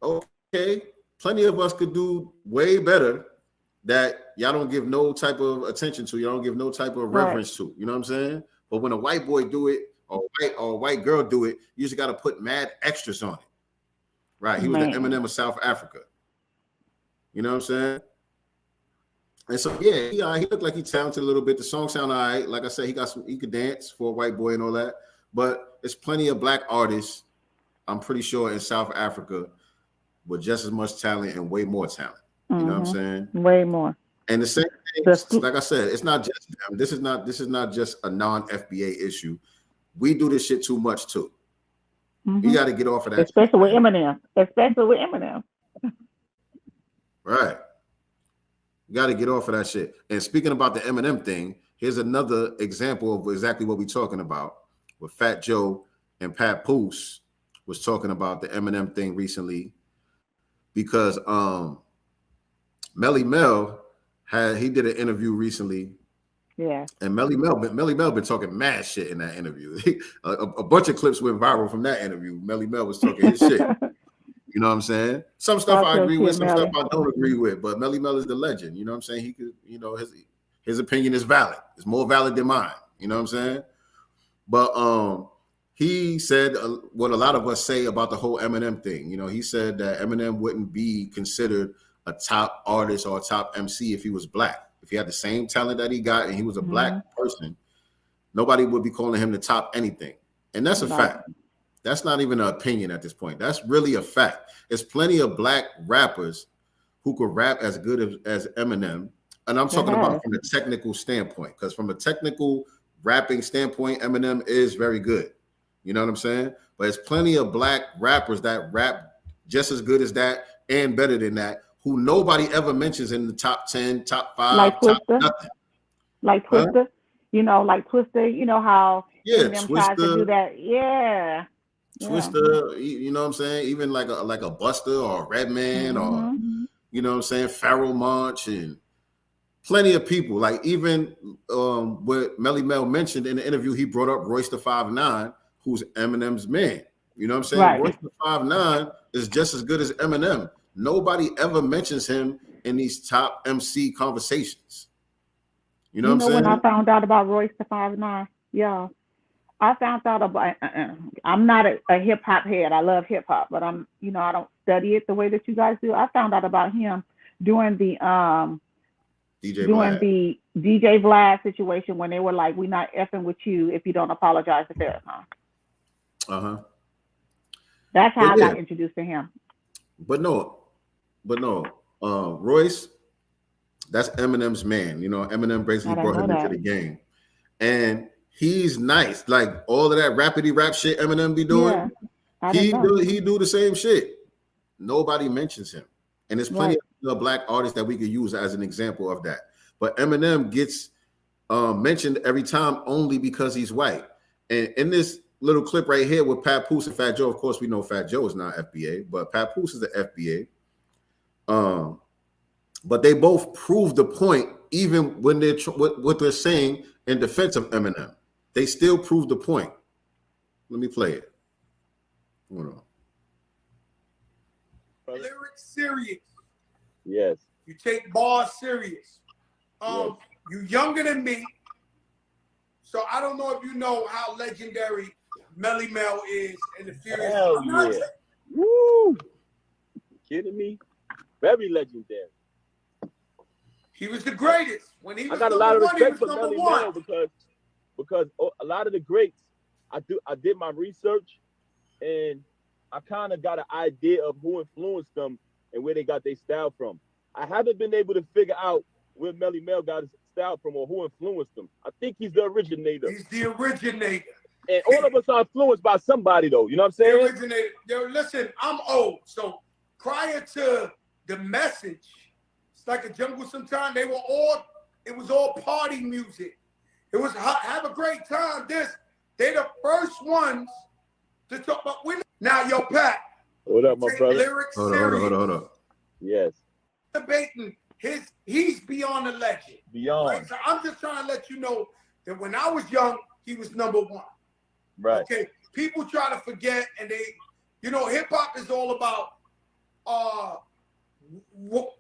Okay. Plenty of us could do way better that y'all don't give no type of attention to, y'all don't give no type of reverence to. You know what I'm saying? But when a white boy do it, or a white girl do it, you just got to put mad extras on it. Right? He was the Eminem of South Africa. You know what I'm saying? And so yeah, he looked like he talented a little bit. The song sound all right. Like I said, he could dance for a white boy and all that. But there's plenty of black artists, I'm pretty sure, in South Africa with just as much talent and way more talent. You know what I'm saying? Way more. And the same thing, like I said, it's not just them. This is not just a non-FBA issue. We do this shit too much too. You got to get off of that. Especially with Eminem. Right. You got to get off of that shit. And speaking about the Eminem thing, here's another example of exactly what we're talking about. With Fat Joe and Pat Poose was talking about the Eminem thing recently, because Melly Mel did an interview recently. Yeah. And Melly Mel been talking mad shit in that interview. a bunch of clips went viral from that interview. Melly Mel was talking his shit. You know what I'm saying? Some stuff I agree with, some stuff I don't agree with. But Melly Mel is the legend. You know what I'm saying? He could, his opinion is valid. It's more valid than mine. You know what I'm saying? But he said what a lot of us say about the whole Eminem thing. He said that Eminem wouldn't be considered a top artist or a top MC if he was black. If he had the same talent that he got and he was a black person, nobody would be calling him the top anything. And that's a fact. That's not even an opinion at this point. That's really a fact. There's plenty of black rappers who could rap as good as Eminem. And I'm talking about from a technical standpoint, because from a technical rapping standpoint, Eminem is very good. You know what I'm saying? But there's plenty of black rappers that rap just as good as that and better than that, who nobody ever mentions in the top 10, top 5, like top Twister. nothing. Like Twister. Like Twister, how Twister tries to do that. Yeah. Twister, you know what I'm saying? Even like a Buster or a Redman or, you know what I'm saying, Pharoah Monch, and plenty of people. Like even what Melly Mel mentioned in the interview, he brought up Royce the 5'9", who's Eminem's man. You know what I'm saying? Right. Royce the 5'9" is just as good as Eminem. Nobody ever mentions him in these top MC conversations. You know what I'm saying? When I found out about Royce the 5'9", I found out about. I'm not a hip hop head. I love hip hop, but I don't study it the way that you guys do. I found out about him during the the DJ Vlad situation when they were like, "We're not effing with you if you don't apologize to Farrakhan." That's how I got introduced to him. But no, Royce, that's Eminem's man. Eminem basically brought him into the game, and he's nice. Like all of that rapidy rap shit Eminem be doing, he do the same shit. Nobody mentions him, and there's plenty of black artists that we could use as an example of that. But Eminem gets mentioned every time only because he's white. And in this little clip right here with Pat Poose and Fat Joe, of course we know Fat Joe is not FBA, but Pat Poose is the FBA. But they both prove the point, even when they're what they're saying in defense of Eminem. They still prove the point. Let me play it. Hold on. Lyrics serious. Yes. You take bars serious. You younger than me, so I don't know if you know how legendary Melly Mel is in the Furious. Hell yeah. Woo! Kidding me? Very legendary. He was the greatest. When he was I got a lot of respect for Melly Mel because a lot of the greats, I did my research and I kind of got an idea of who influenced them and where they got their style from. I haven't been able to figure out where Melly Mel got his style from or who influenced him. I think he's the originator. He's the originator. And all of us are influenced by somebody, though. You know what I'm saying? The originator. Yo, listen, I'm old. So prior to the Message, it's like a jungle sometimes, it was all party music. It was have a great time. They the first ones to talk about. Now, yo, Pat. What up, my brother? Lyrics hold on. Yes. Debating he's beyond a legend. Beyond. Right? So I'm just trying to let you know that when I was young, he was number one. Right. Okay. People try to forget, and they, hip hop is all about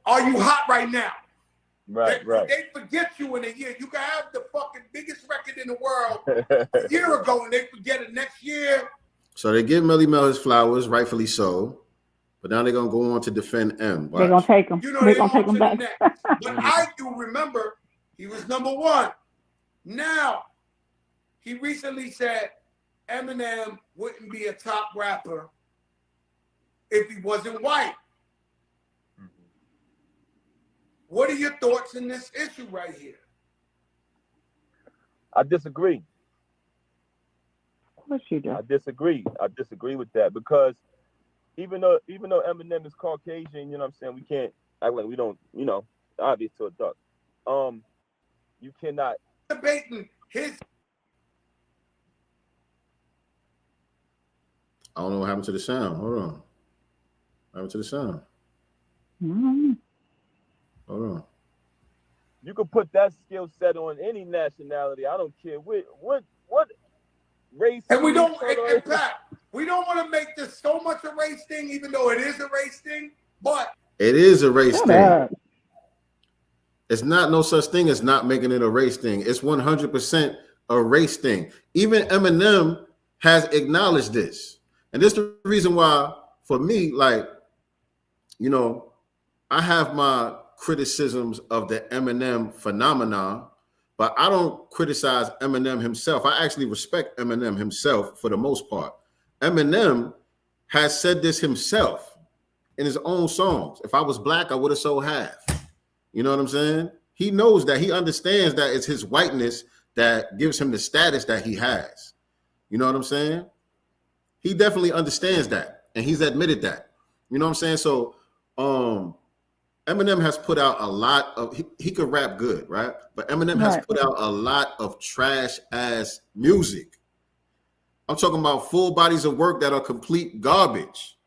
are you hot right now? Right. They forget you in a year. You can have the fucking biggest record in the world a year ago, and they forget it next year. So they give Melly Mel his flowers, rightfully so. But now they're gonna go on to defend M. They're gonna take him. They're gonna take him back. But I do remember he was number one. Now he recently said Eminem wouldn't be a top rapper if he wasn't white. What are your thoughts in this issue right here? I disagree. course you do. I disagree. I disagree with that because even though Eminem is Caucasian, you know what I'm saying, we can't act like we don't, you know, obvious to a duck. You cannot debating his. I don't know what happened to the sound. Hold on. What happened to the sound? Mm-hmm. Hold on. You could put that skill set on any nationality. I don't care what race. And we don't, in fact, we don't want to make this so much a race thing, even though it is a race thing. But it is a race thing. It's not no such thing as not making it a race thing. It's 100% a race thing. Even Eminem has acknowledged this. And this is the reason why, for me, like, you know, I have my criticisms of the Eminem phenomenon, but I don't criticize Eminem himself. I actually respect Eminem himself for the most part. Eminem has said this himself in his own songs. If I was black, I would have sold half. You know what I'm saying? He knows that. He understands that it's his whiteness that gives him the status that he has. You know what I'm saying? He definitely understands that, and he's admitted that. You know what I'm saying? So, Eminem has put out a lot of, he could rap good, right? But Eminem has put out a lot of trash ass music. I'm talking about full bodies of work that are complete garbage.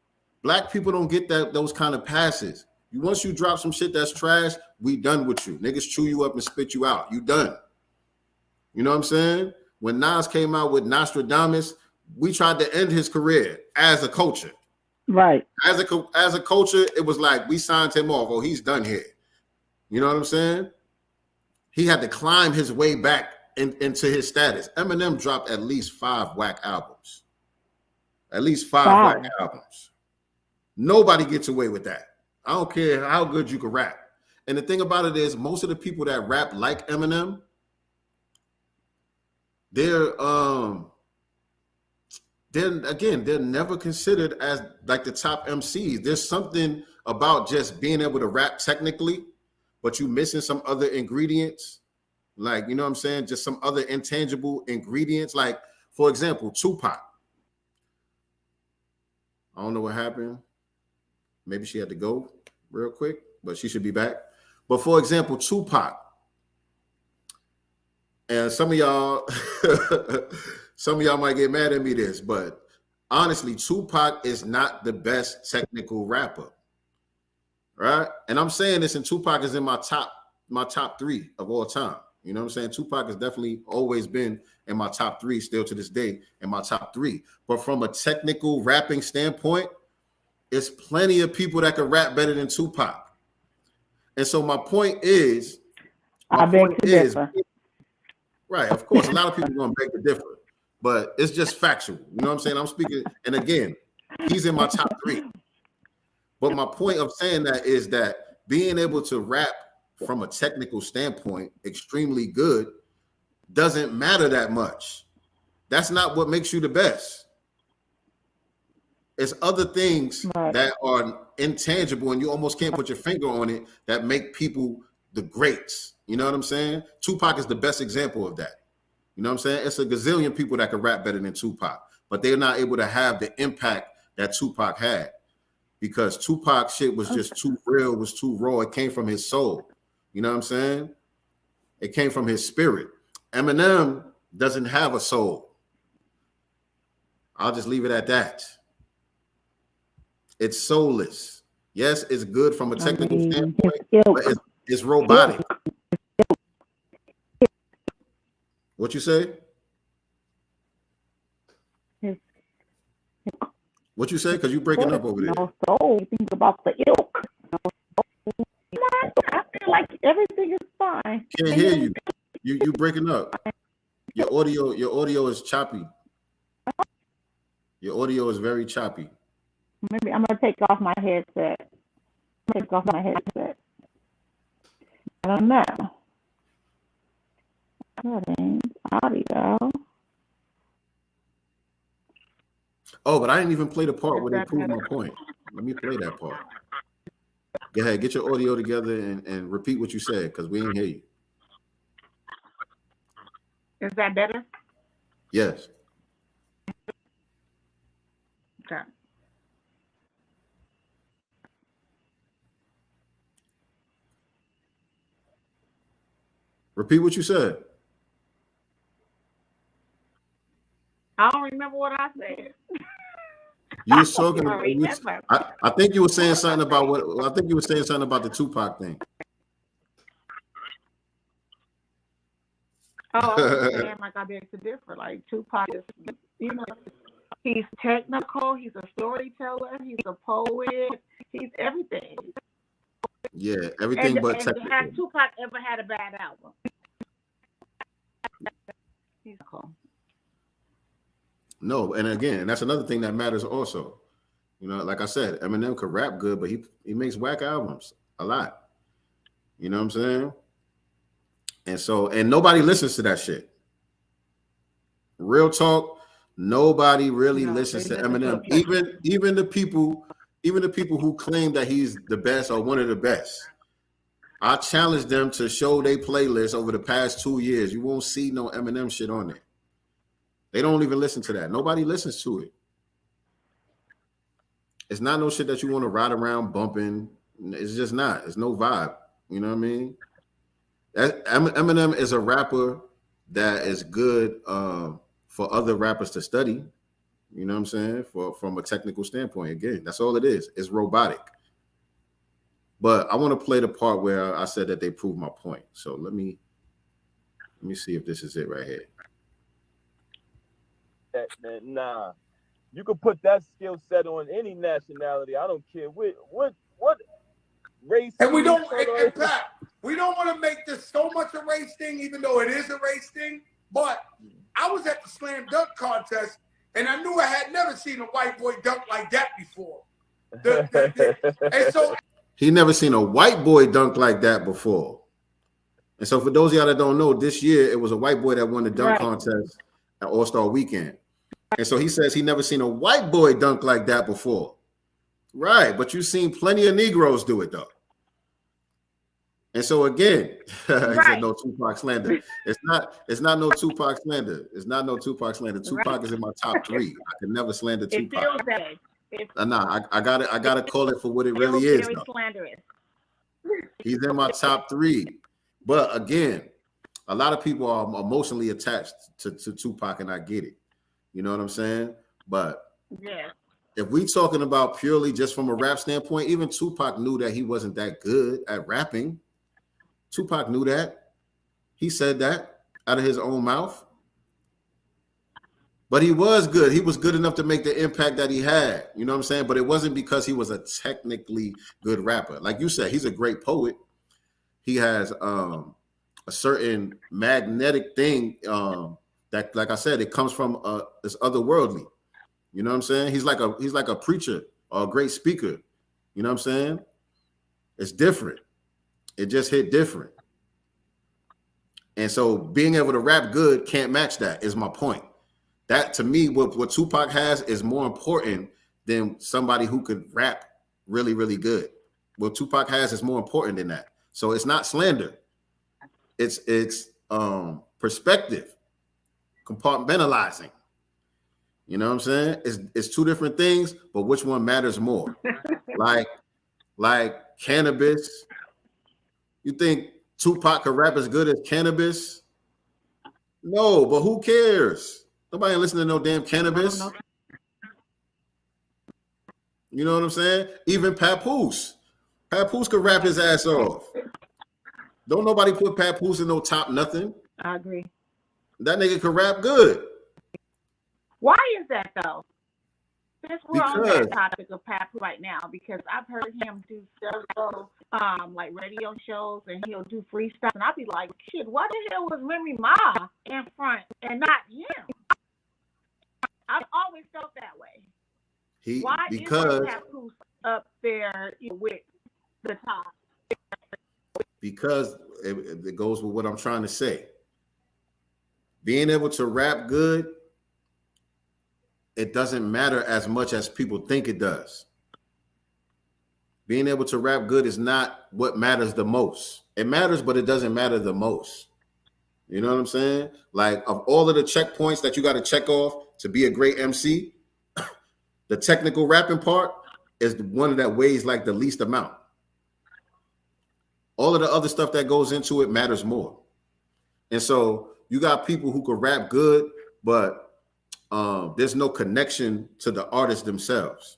Black people don't get those kind of passes. Once you drop some shit that's trash, we done with you. Niggas chew you up and spit you out. You done. You know what I'm saying? When Nas came out with Nostradamus, we tried to end his career as a culture. Right. As a culture, it was like we signed him off. Oh, he's done here. You know what I'm saying? He had to climb his way back into his status. Eminem dropped at least 5 whack albums. At least 5 whack albums. Nobody gets away with that. I don't care how good you can rap. And the thing about it is, most of the people that rap like Eminem, they're never considered as like the top MCs. There's something about just being able to rap technically, but you missing some other ingredients. Like, you know what I'm saying? Just some other intangible ingredients. Like, for example, Tupac. I don't know what happened. Maybe she had to go real quick, but she should be back. But for example, Tupac. And some of y'all might get mad at me this, but honestly, Tupac is not the best technical rapper, right? And I'm saying this, and Tupac is in my top 3 of all time. You know what I'm saying? Tupac has definitely always been in my top 3, still to this day in my top 3. But from a technical rapping standpoint, it's plenty of people that can rap better than Tupac. And so my point is, right, of course, a lot of people are going to beg to differ, but it's just factual. You know what I'm saying? I'm speaking, and again, he's in my top 3. But my point of saying that is that being able to rap from a technical standpoint extremely good doesn't matter that much. That's not what makes you the best. It's other things that are intangible and you almost can't put your finger on it that make people the greats. You know what I'm saying? Tupac is the best example of that. You know what I'm saying? It's a gazillion people that can rap better than Tupac, but they're not able to have the impact that Tupac had because Tupac shit was just too real, was too raw. It came from his soul. You know what I'm saying? It came from his spirit. Eminem doesn't have a soul. I'll just leave it at that. It's soulless. Yes, it's good from a technical standpoint, but it's robotic. What you say? What you say? Because you're breaking up over there. No soul. Think about the ilk. I feel like everything is fine. Can't hear you. You breaking up. Your audio is choppy. Your audio is very choppy. Maybe I'm gonna take off my headset. I don't know. Settings, audio. Oh, but I didn't even play the part where they proved my point. Let me play that part. Go ahead, get your audio together and repeat what you said because we didn't hear you. Is that better? Yes. Okay. Repeat what you said. I don't remember what I said. You was talking. I think you were saying something about what. I think you were saying something about the Tupac thing. Oh, I was saying like I beg to differ. Like Tupac is, he's technical. He's a storyteller. He's a poet. He's everything. Yeah, everything but technical. Has Tupac ever had a bad album? He's cool. No, and again, that's another thing that matters also. Like I said, Eminem could rap good, but he makes whack albums a lot. You know what I'm saying? And nobody listens to that shit. Real talk, nobody really listens to Eminem. Even the people who claim that he's the best or one of the best. I challenge them to show their playlist over the past 2 years. You won't see no Eminem shit on there. They don't even listen to that. Nobody listens to it. It's not no shit that you want to ride around bumping. It's just not. It's no vibe. You know what I mean? Eminem is a rapper that is good for other rappers to study. You know what I'm saying? From a technical standpoint. Again, that's all it is. It's robotic. But I want to play the part where I said that they proved my point. So let me see if this is it right here. Nah, you could put that skill set on any nationality. I don't care what race. And we don't want to make this so much a race thing, even though it is a race thing. But I was at the slam dunk contest, and I knew I had never seen a white boy dunk like that before. And so he never seen a white boy dunk like that before. And so for those of y'all that don't know, this year it was a white boy that won the dunk contest at All-Star Weekend. And so he says he never seen a white boy dunk like that before. Right, but you've seen plenty of Negroes do it though. And so again, he said no Tupac slander. It's not no Tupac slander. It's not no Tupac slander. Tupac is in my top 3. I could never slander Tupac. It feels that. Nah, I gotta call it for what it really is. Very slanderous. He's in my top 3. But again, a lot of people are emotionally attached to Tupac, and I get it. You know what I'm saying? But if we talking about purely just from a rap standpoint, even Tupac knew that he wasn't that good at rapping. Tupac knew that. He said that out of his own mouth. But he was good. He was good enough to make the impact that he had. You know what I'm saying? But it wasn't because he was a technically good rapper. Like you said, he's a great poet. He has a certain magnetic thing that, like I said, it comes from this otherworldly. You know what I'm saying? He's like a preacher or a great speaker. You know what I'm saying? It's different. It just hit different. And so being able to rap good can't match that, is my point. That, to me, what Tupac has is more important than somebody who could rap really, really good. What Tupac has is more important than that. So it's not slander. It's perspective, compartmentalizing. You know what I'm saying? It's two different things, but which one matters more? like cannabis. You think Tupac could rap as good as cannabis? No, but who cares? Nobody listening to no damn cannabis. You know what I'm saying? Even Papoose. Papoose could rap his ass off. Don't nobody put Papoose in no top nothing. I agree. That nigga could rap good. Why is that though? Since we're on that topic of Papoose right now, because I've heard him do several like radio shows, and he'll do freestyle, and I'll be like, shit, why the hell was Remy Ma in front and not him? I've always felt that way. Why is Papoose up there with the top? Because it goes with what I'm trying to say. Being able to rap good, it doesn't matter as much as people think it does. Being able to rap good is not what matters the most. It matters, but it doesn't matter the most. You know what I'm saying? Like, of all of the checkpoints that you got to check off to be a great MC, The technical rapping part is the one that weighs like the least amount. All of the other stuff that goes into it matters more. And so you got people who could rap good, but there's no connection to the artists themselves.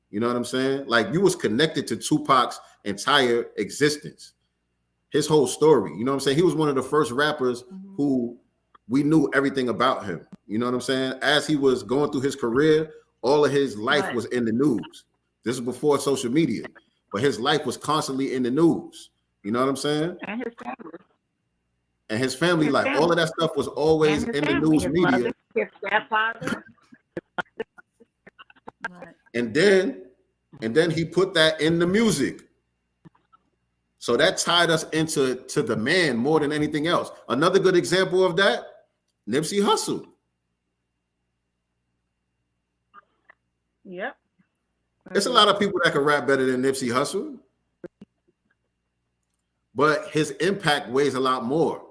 You know what I'm saying? Like, you was connected to Tupac's entire existence, his whole story. You know what I'm saying? He was one of the first rappers who we knew everything about him. You know what I'm saying? As he was going through his career, all of his life was in the news. This is before social media, but his life was constantly in the news. You know what I'm saying? And his family. And his family life. All of that stuff was always in the news media. Mother, his stepfather. And then he put that in the music. So that tied us into the man more than anything else. Another good example of that, Nipsey Hussle. Yep. There's a lot of people that can rap better than Nipsey Hussle, but his impact weighs a lot more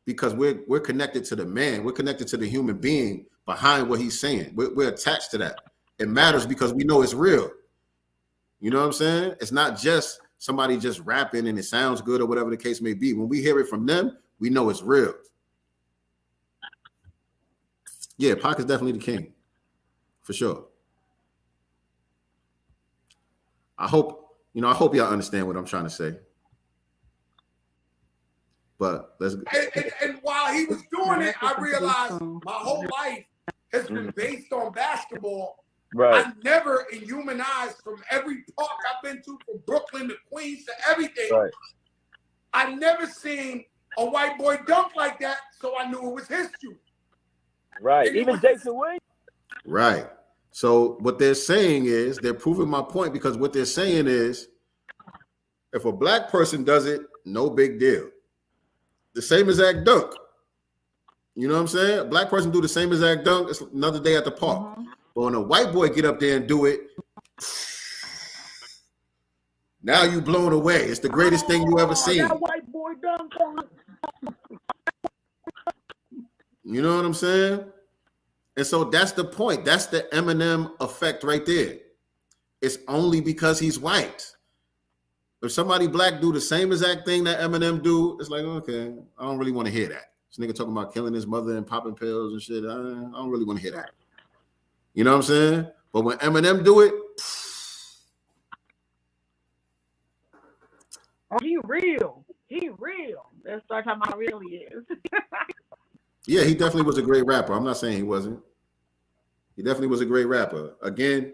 because we're connected to the man. We're connected to the human being behind what he's saying. We're attached to that. It matters because we know it's real. You know what I'm saying? It's not just somebody just rapping and it sounds good or whatever the case may be. When we hear it from them, we know it's real. Yeah, Pac is definitely the king, for sure. I hope y'all understand what I'm trying to say. But let's go. And while he was doing it, I realized my whole life has been based on basketball. Right. I never, in human eyes, from every park I've been to, from Brooklyn to Queens to everything, Right. I never seen a white boy dunk like that, so I knew it was his shoe. Right. Even Jason Williams. Right. So what they're saying is, they're proving my point, because what they're saying is, if a black person does it, no big deal. The same exact dunk. You know what I'm saying? A black person do the same exact dunk, it's another day at the park. But when a white boy get up there and do it, now you blown away. It's the greatest thing you ever seen. That white boy dunk. You know what I'm saying? And so that's the point. That's the Eminem effect right there. It's only because he's white. If somebody black do the same exact thing that Eminem do, it's like, okay, I don't really want to hear that. This nigga talking about killing his mother and popping pills and shit. I don't really want to hear that. You know what I'm saying? But when Eminem do it, oh, he real. He real. Let's start talking about how real he is. yeah, he definitely was a great rapper. I'm not saying he wasn't. He definitely was a great rapper. Again,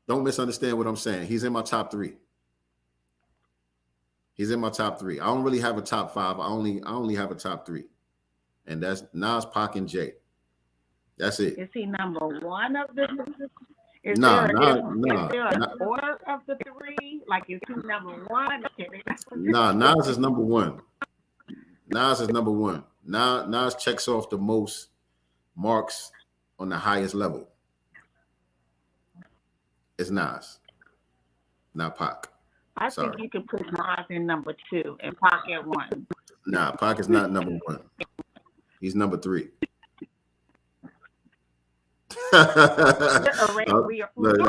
don't misunderstand what I'm saying. He's in my top 3. He's in my top 3. I don't really have a top 5. I only have a top 3. And that's Nas, Pac, and Jay. That's it. Is he number 1 of the? Is Nah, there an order of the 3? Like, is he number 1? Nah, Nas is number 1. Nas is number 1. Nas checks off the most marks on the highest level. It's Nas, not Pac. I think you can put Nas in number 2 and Pac at 1. Nah, Pac is not number 1. He's number 3. Look, I'm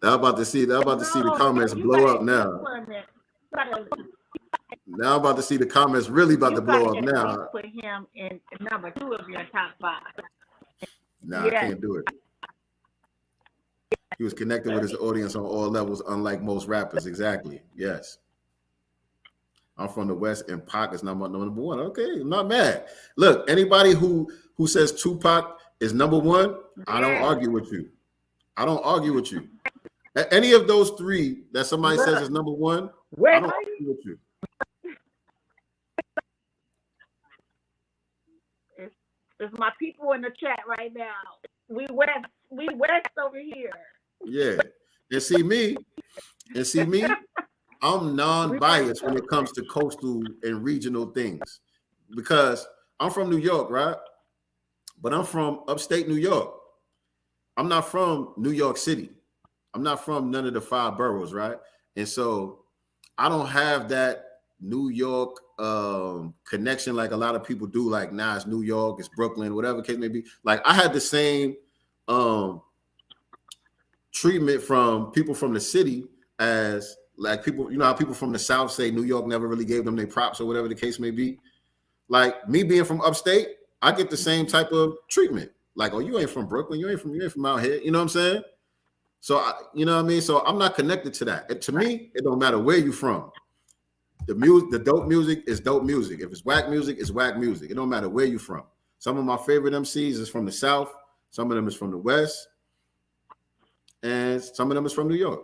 about to see the comments blow up now. Now I'm about to see the comments really about to blow up now. Put him in number 2 of your top 5. Nah, yes. I can't do it. He was connected with his audience on all levels, unlike most rappers. Exactly. Yes. I'm from the West, and Pac is number 1. Okay, I'm not mad. Look, anybody who says Tupac is number 1, I don't argue with you. I don't argue with you. Any of those 3 that somebody says is number 1, I don't argue with you. It's my people in the chat right now. We west over here. Yeah. And see me, I'm non-biased when it comes to coastal and regional things, because I'm from New York, right? But I'm from upstate New York. I'm not from New York City. I'm not from none of the 5 boroughs, right? And so I don't have that New York connection like a lot of people do. Like, nah, it's New York, it's Brooklyn, whatever the case may be. Like, I had the same treatment from people from the city as like people, you know how people from the South say New York never really gave them their props or whatever the case may be. Like me being from upstate, I get the same type of treatment. Like, oh, you ain't from Brooklyn, you ain't from out here. You know what I'm saying? So you know what I mean? So I'm not connected to that. To me, it don't matter where you from. The music, the dope music is dope music. If it's whack music, it's whack music. It don't matter where you from. Some of my favorite MCs is from the South. Some of them is from the West. And some of them is from New York.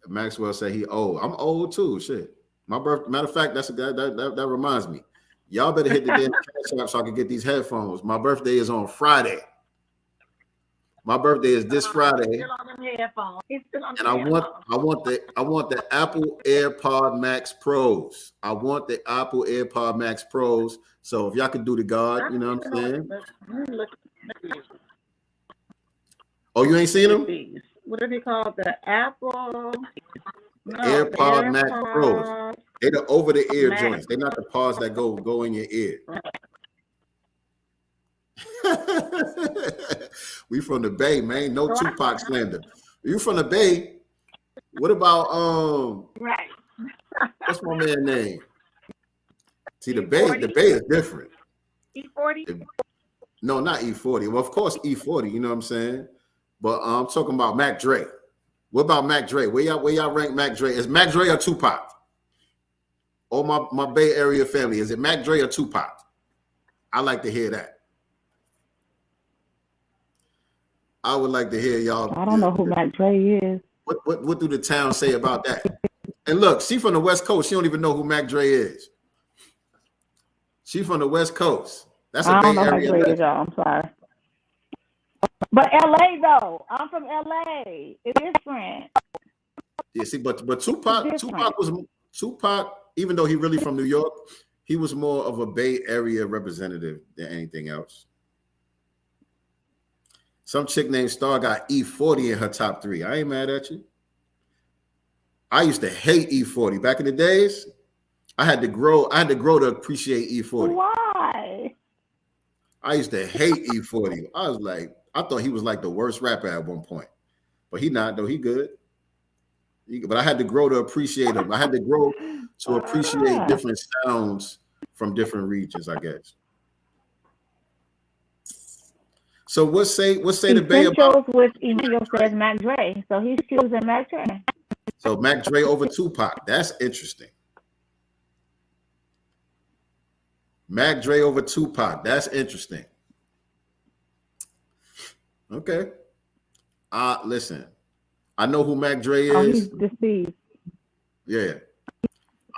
Maxwell said he old. I'm old too. Shit. My birthday. Matter of fact, that reminds me. Y'all better hit the damn Cashapp so I can get these headphones. My birthday is on Friday. My birthday is this Friday. And I want the Apple AirPod Max Pros. I want the Apple AirPod Max Pros. So if y'all could do the God, you know what I'm saying? Oh, you ain't seen them? What are they called? The Apple AirPod Max Pros. They're the over the ear joints. They're not the pods that go in your ear. We from the Bay, man. No Tupac slander. You from the Bay? What about right? What's my man's name? See, the Bay is different. E40? No, not E40. Well, of course E40. You know what I'm saying? But I'm talking about Mac Dre. What about Mac Dre? Where y'all rank Mac Dre? Is Mac Dre or Tupac? Or my Bay Area family, is it Mac Dre or Tupac? I like to hear that. I would like to hear y'all. I don't know who Mac Dre is. What do the town say about that? And look, she from the West Coast. She don't even know who Mac Dre is. She from the West Coast. That's a Bay Area. Mac Dre is, y'all. I'm sorry. But LA though, I'm from LA. It's different. Yeah, see, but Tupac, even though he really from New York, he was more of a Bay Area representative than anything else. Some chick named Star got E40 in her top 3. I ain't mad at you. I used to hate E40 back in the days. I had to grow to appreciate E40. Why? I used to hate E40. I thought he was like the worst rapper at one point, but he not though. He good. But I had to grow to appreciate him. I had to grow to appreciate different sounds from different regions, I guess. So what say the Bay about? With Emilio says Mac Dre, so he's choosing Mac Dre. So Mac Dre over Tupac. That's interesting. Mac Dre over Tupac. That's interesting. Okay. Listen. I know who Mac Dre is. Oh, he's deceased. Yeah.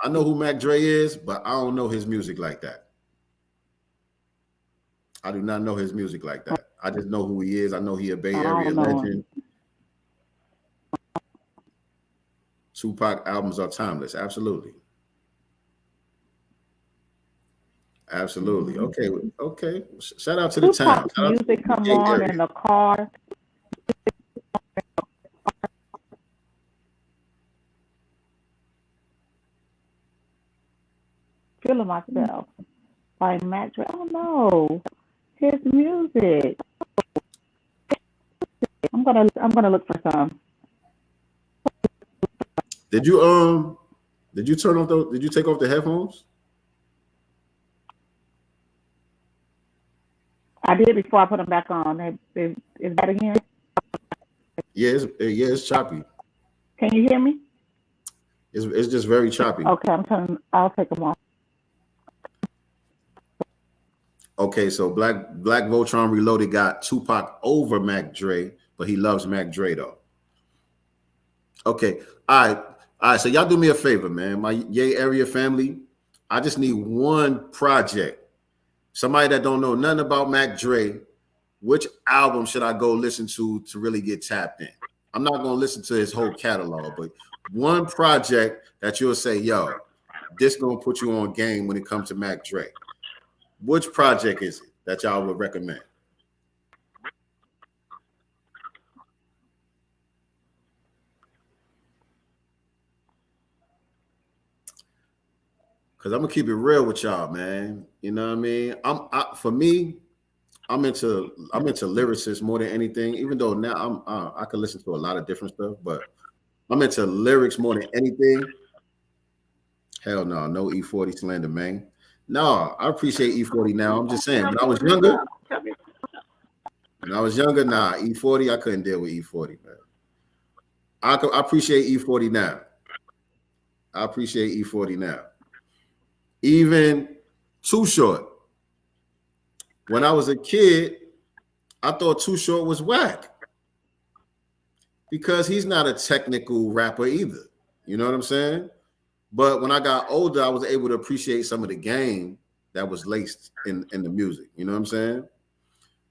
I know who Mac Dre is, but I don't know his music like that. I do not know his music like that. I just know who he is. I know he a Bay Area legend. Tupac albums are timeless. Absolutely. Absolutely. Okay. Shout out to the town. Music come on in the car. Feeling myself by Mac Dre. I don't know his music. I'm gonna look for some. Did you turn off did you take off the headphones? I did before I put them back on. Is that again? Yeah, it's choppy. Can you hear me? It's just very choppy. Okay, I'll take them off. Okay, so Black Voltron Reloaded got Tupac over Mac Dre, but he loves Mac Dre though. Okay, all right. So y'all do me a favor, man. My Yay Area family, I just need one project. Somebody that don't know nothing about Mac Dre, which album should I go listen to really get tapped in? I'm not gonna listen to his whole catalog, but one project that you'll say, yo, this gonna put you on game when it comes to Mac Dre. Which project is it that y'all would recommend? Because I'm gonna keep it real with y'all, man. You know what I mean? For me, I'm into lyricists more than anything. Even though now I can listen to a lot of different stuff, but I'm into lyrics more than anything. Hell no E40 slander, man. No, I appreciate E40 now. I'm just saying, when I was younger, nah, E40, I couldn't deal with E40, man. I appreciate E40 now. I appreciate E40 now. Even Too Short. When I was a kid, I thought Too Short was whack because he's not a technical rapper either. You know what I'm saying? But when I got older, I was able to appreciate some of the game that was laced in the music. You know what I'm saying?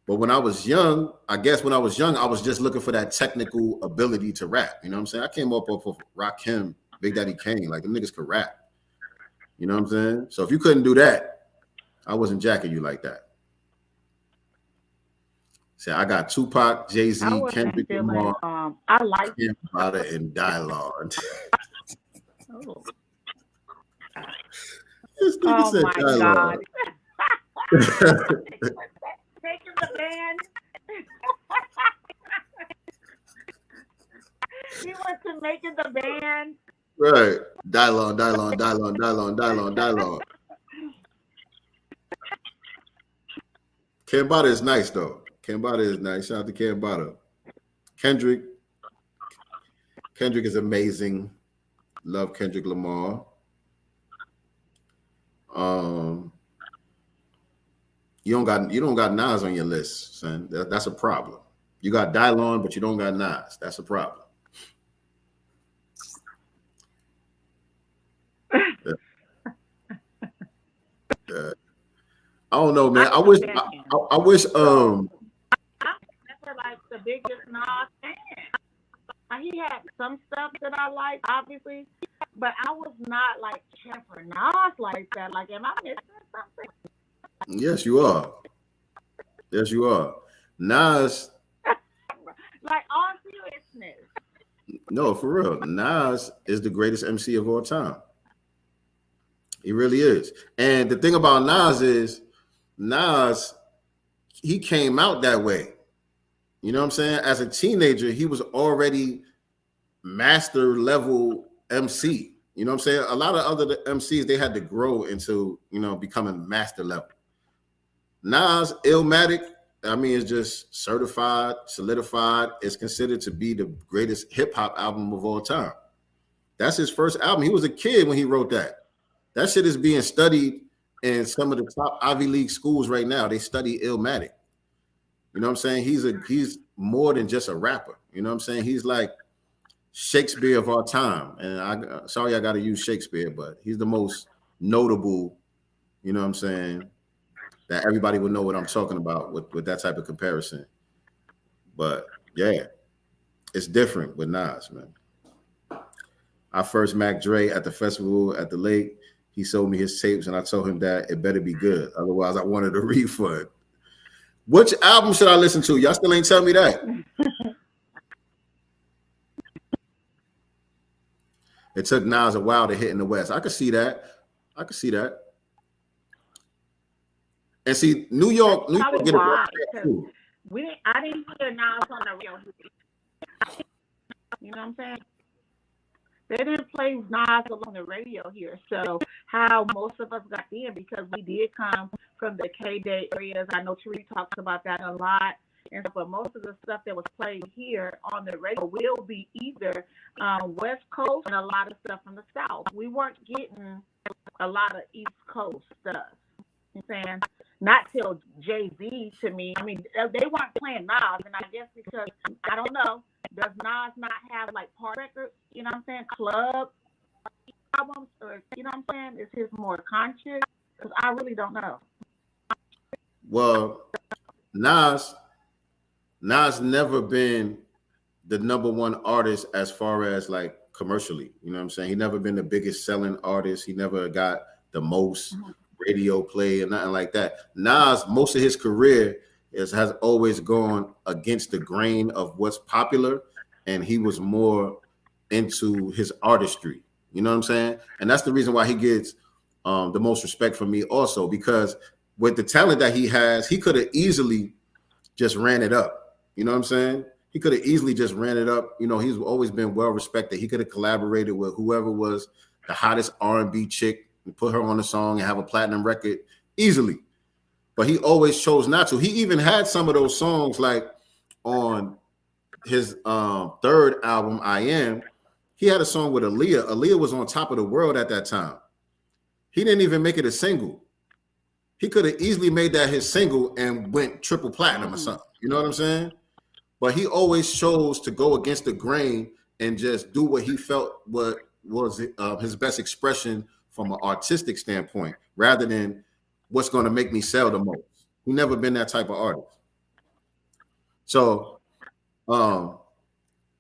But when I was young, I was just looking for that technical ability to rap. You know what I'm saying? I came up off of Rakim, Big Daddy Kane. Like, the niggas could rap. You know what I'm saying? So if you couldn't do that, I wasn't jacking you like that. See, I got Tupac, Jay-Z, Kendrick Lamar, I like Campada, and Dialogue. Oh, This nigga said my Dialogue. God. Taking the band. He went to making the band. Right. Dialogue. Campada is nice, though. Campada is nice. Shout out to Campada. Kendrick is amazing. Love Kendrick Lamar. You don't got Nas on your list, son. That's a problem. You got Dylon, but you don't got Nas. That's a problem. I don't know, man. I wish. I'm never like the biggest Nas fan. He had some stuff that I like, obviously, but I was not like cheering for Nas like that. Like, am I missing something? Yes, you are. Yes, you are. Nas. Like, all seriousness. No, for real. Nas is the greatest MC of all time. He really is. And the thing about Nas is, he came out that way. You know what I'm saying? As a teenager, he was already master level MC. You know what I'm saying? A lot of other MCs, they had to grow into, becoming master level. Nas, Illmatic, is just certified, solidified. It's considered to be the greatest hip hop album of all time. That's his first album. He was a kid when he wrote that. That shit is being studied in some of the top Ivy League schools right now. They study Illmatic. You know what I'm saying? He's more than just a rapper. You know what I'm saying? He's like Shakespeare of our time. And I got to use Shakespeare, but he's the most notable, you know what I'm saying, that everybody would know what I'm talking about with that type of comparison. But yeah, it's different with Nas, man. I first Mac Dre at the festival at the lake. He sold me his tapes and I told him that it better be good. Otherwise, I wanted a refund. Which album should I listen to? Y'all still ain't tell me that. It took Nas a while to hit in the West. I could see that. And see, New York get a bad too. I didn't hear Nas on the radio. You know what I'm saying? They didn't play Nas on the radio here. So how most of us got in, because we did come from the K-Day areas. I know Tariq talks about that a lot. But most of the stuff that was played here on the radio will be either West Coast and a lot of stuff from the South. We weren't getting a lot of East Coast stuff. You know what I'm saying? Not till Jay-Z to me. They weren't playing Nas, and I guess because, I don't know, does Nas not have like part records, you know what I'm saying, club albums, or, you know what I'm saying, is his more conscious? Because I really don't know. Well, Nas never been the number one artist as far as like commercially, you know what I'm saying? He never been the biggest selling artist. He never got the most radio play and nothing like that. Nas, most of his career has always gone against the grain of what's popular, and he was more into his artistry. You know what I'm saying? And that's the reason why he gets the most respect from me also, because with the talent that he has, he could have easily just ran it up. You know what I'm saying? He could have easily just ran it up. You know, he's always been well respected. He could have collaborated with whoever was the hottest R&B chick and put her on the song and have a platinum record easily. But he always chose not to. He even had some of those songs like on his third album, I Am. He had a song with Aaliyah. Aaliyah was on top of the world at that time. He didn't even make it a single. He could have easily made that his single and went triple platinum or something. You know what I'm saying? But he always chose to go against the grain and just do what he felt what was his best expression from an artistic standpoint, rather than what's going to make me sell the most. He never been that type of artist. So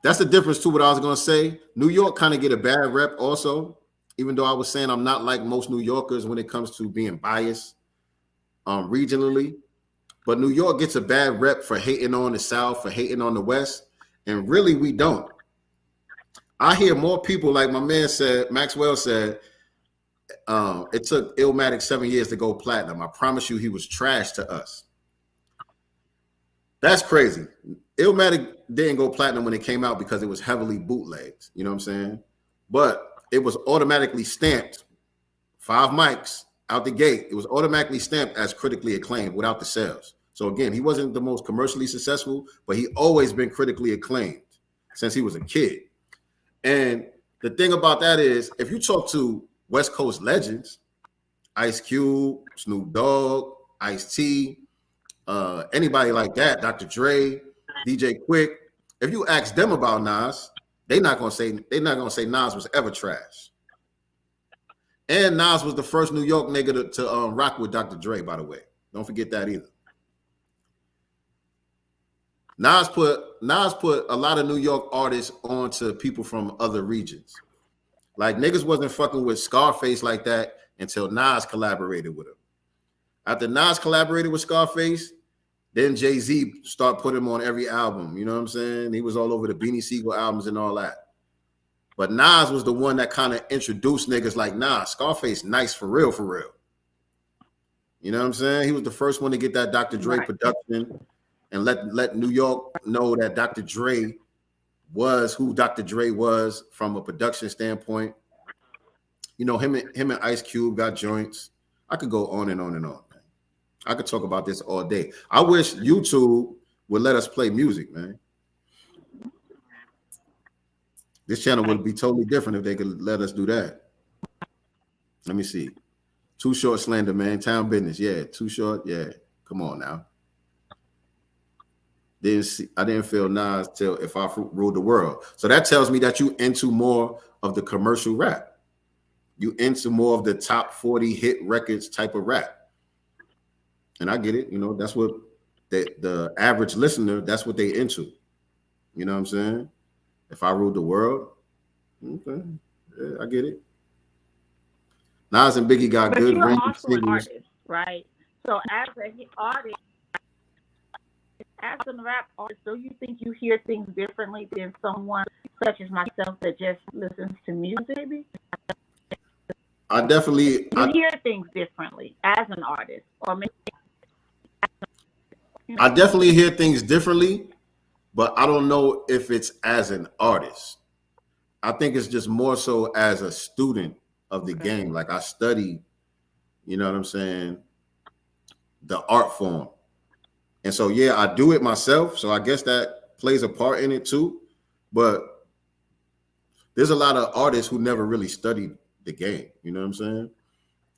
that's the difference to what I was going to say. New York kind of get a bad rep also, even though I was saying I'm not like most New Yorkers when it comes to being biased regionally. But New York gets a bad rep for hating on the South, for hating on the West. And really, we don't. I hear more people, like my man said, Maxwell said, it took Illmatic 7 years to go platinum. I promise you he was trash to us. That's crazy. Illmatic didn't go platinum when it came out because it was heavily bootlegged. You know what I'm saying? But it was automatically stamped 5 mics out the gate. It was automatically stamped as critically acclaimed without the sales. So again, he wasn't the most commercially successful, but he always been critically acclaimed since he was a kid. And the thing about that is, if you talk to West Coast legends, Ice Cube, Snoop Dogg, Ice-T, anybody like that, Dr. Dre, DJ Quick, if you ask them about Nas, they're not gonna say Nas was ever trash. And Nas was the first New York nigga to rock with Dr. Dre, by the way. Don't forget that either. Nas put a lot of New York artists onto people from other regions. Like niggas wasn't fucking with Scarface like that until Nas collaborated with him. After Nas collaborated with Scarface, then Jay-Z started putting him on every album. You know what I'm saying? He was all over the Beanie Siegel albums and all that. But Nas was the one that kind of introduced niggas like, nah, Scarface nice for real, for real. You know what I'm saying? He was the first one to get that Dr. Dre production and let New York know that Dr. Dre was who Dr. Dre was from a production standpoint. You know, him and Ice Cube got joints. I could go on and on and on. Man. I could talk about this all day. I wish YouTube would let us play music, man. This channel would be totally different if they could let us do that. Let me see. Too Short Slander, man. Town Business. Yeah, Too Short. Yeah. Come on now. I didn't feel Nas till If I Ruled the World. So that tells me that you into more of the commercial rap. You into more of the top 40 hit records type of rap. And I get it. You know, that's what the average listener, that's what they into. You know what I'm saying? If I Ruled the World. Okay. Yeah, I get it. Nas and Biggie got but good you're range also an artist, right? So as an artist, as a rap artist, do you think you hear things differently than someone such as myself that just listens to music? I definitely hear things differently as an artist, or maybe I definitely hear things differently, but I don't know if it's as an artist. I think it's just more so as a student of the game. Like I study, you know what I'm saying, the art form. And so, yeah, I do it myself. So I guess that plays a part in it too. But there's a lot of artists who never really studied the game. You know what I'm saying?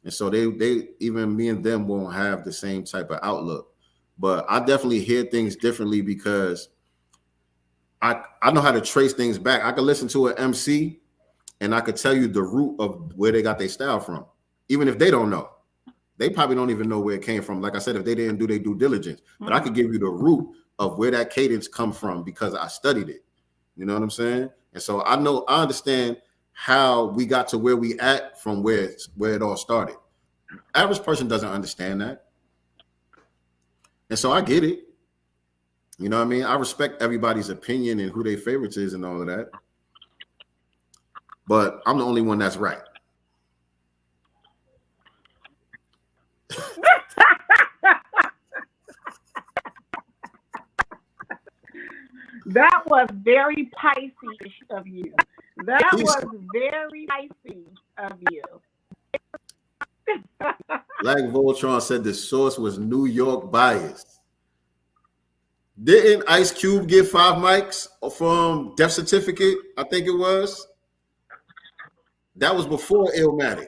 And so they even me and them won't have the same type of outlook. But I definitely hear things differently because I know how to trace things back. I could listen to an MC and I could tell you the root of where they got their style from, even if they don't know. They probably don't even know where it came from. Like I said, if they didn't do their due diligence, but I could give you the root of where that cadence come from because I studied it. You know what I'm saying? And so I understand how we got to where we at from where it all started. Average person doesn't understand that. And so I get it. You know what I mean? I respect everybody's opinion and who their favorites is and all of that. But I'm the only one that's right. That was very Pisces of you. That was very Pisces of you. Black Voltron said the source was New York bias. Didn't Ice Cube get 5 mics from Death Certificate? I think it was. That was before Illmatic.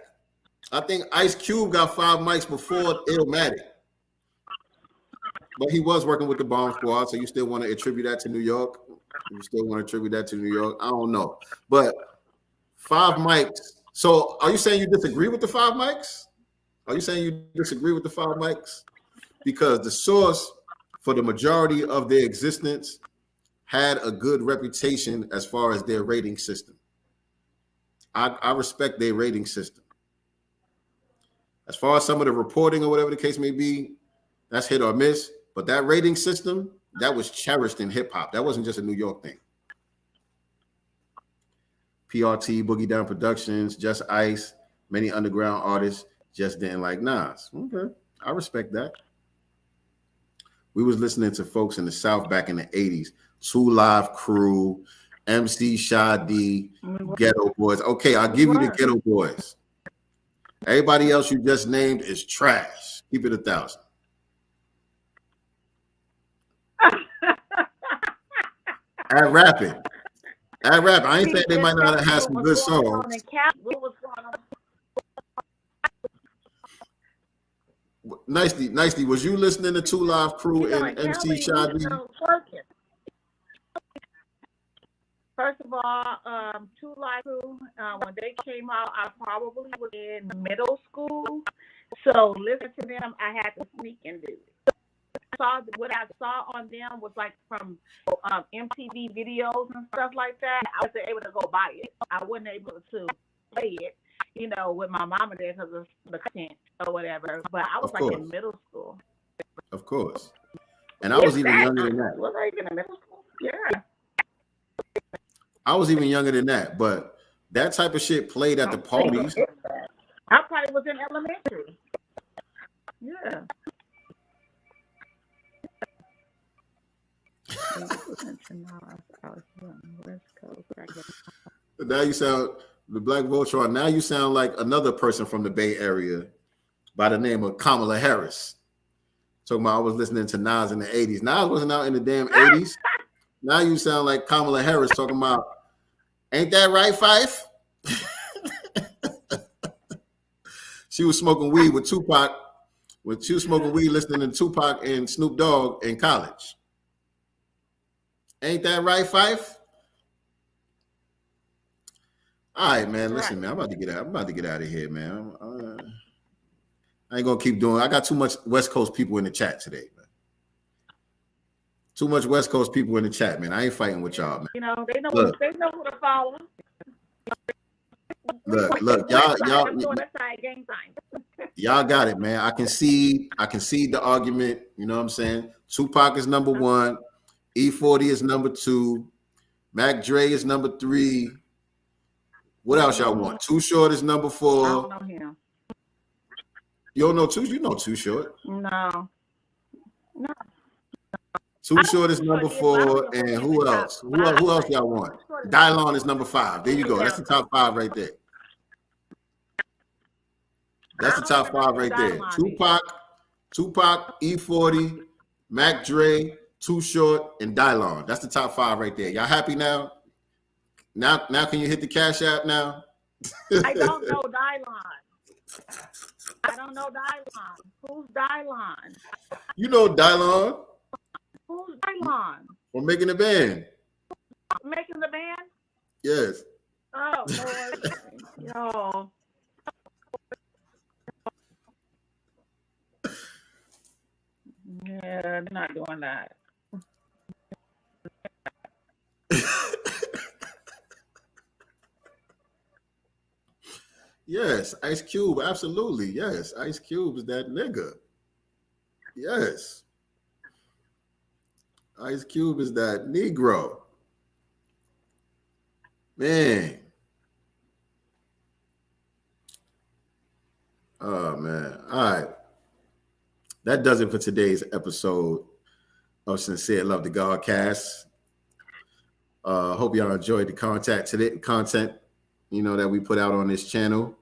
I think Ice Cube got 5 mics before Illmatic. But he was working with the Bomb Squad, so you still want to attribute that to New York? You still want to attribute that to New York? I don't know. But 5 mics. So are you saying you disagree with the 5 mics? Are you saying you disagree with the 5 mics? Because the source for the majority of their existence had a good reputation as far as their rating system. I respect their rating system. As far as some of the reporting or whatever the case may be, that's hit or miss. But that rating system, that was cherished in hip hop. That wasn't just a New York thing. PRT, Boogie Down Productions, Just Ice, many underground artists just didn't like Nas. Okay, I respect that. We was listening to folks in the South back in the 80s. 2 Live Crew, MC Sha-D, Ghetto Boys. Okay, I'll give you the Ghetto Boys. Everybody else you just named is trash. Keep it 1,000. At rapping. I ain't saying they might not have had some good songs. Nicely. Was you listening to 2 Live Crew and MC Sha-D? First of all, 2 Live Crew, when they came out, I probably was in middle school. So listening to them, I had to sneak and do it. What I saw on them was like from MTV videos and stuff like that. I wasn't able to go buy it. I wasn't able to play it, with my mama there because of the content or whatever. But I was like in middle school. Of course. And I was even younger than that. Was I even in middle school? Yeah. I was even younger than that. But that type of shit played at the parties. I probably was in elementary. Yeah. Now you sound the Black Voltron. Now you sound like another person from the Bay Area by the name of Kamala Harris. Talking about I was listening to Nas in the 80s. Nas wasn't out in the damn 80s. Now you sound like Kamala Harris talking about, ain't that right, Fife? She was smoking weed with Tupac. She was smoking weed listening to Tupac and Snoop Dogg in college. Ain't that right, Fife? All right, man. Listen, man. I'm about to get out of here, man. I ain't gonna keep doing. I got too much West Coast people in the chat today, man. Too much West Coast people in the chat, man. I ain't fighting with y'all, man. They know who to follow. Look, y'all got it, man. I can see the argument. You know what I'm saying? Tupac is number 1. E40 is number 2. Mac Dre is number 3. What else y'all want? Too Short is number 4. I don't know him. You don't know you know Too Short. No. Too Short is number 4. And who else? Who else y'all want? Dylon is number 5. There you go. That's the top 5 right there. That's the top 5 right there. Tupac, E40, Mac Dre, Too Short, and Dylon. That's the top 5 right there. Y'all happy now? Now can you hit the Cash App now? I don't know Dylon. Who's Dylon? You know Dylon. Who's Dylon? We're making the band. Making the band? Yes. Oh, Lord. Yo. Yeah, they're not doing that. Yes, Ice Cube, absolutely. Yes, Ice Cube is that nigga. Yes. Ice Cube is that Negro. Man. Oh, man. All right. That does it for today's episode of Sincere Love the Godcast. Hope y'all enjoyed the content, that we put out on this channel.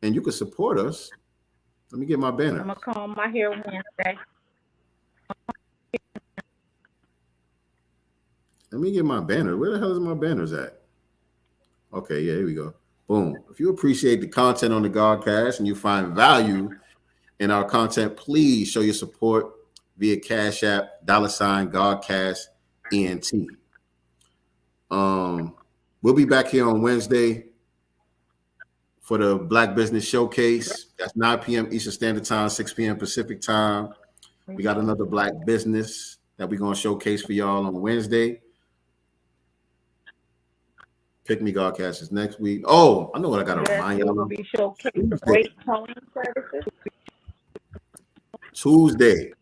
And you can support us. Let me get my banner. I'm going to comb my hair Wednesday. Let me get my banner. Where the hell is my banners at? Okay, yeah, here we go. Boom. If you appreciate the content on the Godcast and you find value in our content, please show your support via Cash App, $GodcastENT. We'll be back here on Wednesday for the Black Business Showcase. That's 9 p.m. Eastern Standard Time, 6 p.m. Pacific Time. We got another Black business that we're going to showcase for y'all on Wednesday. Pick Me Godcast is next week. Oh, I know what I got to remind y'all. We'll be showcasing great towing services. Tuesday.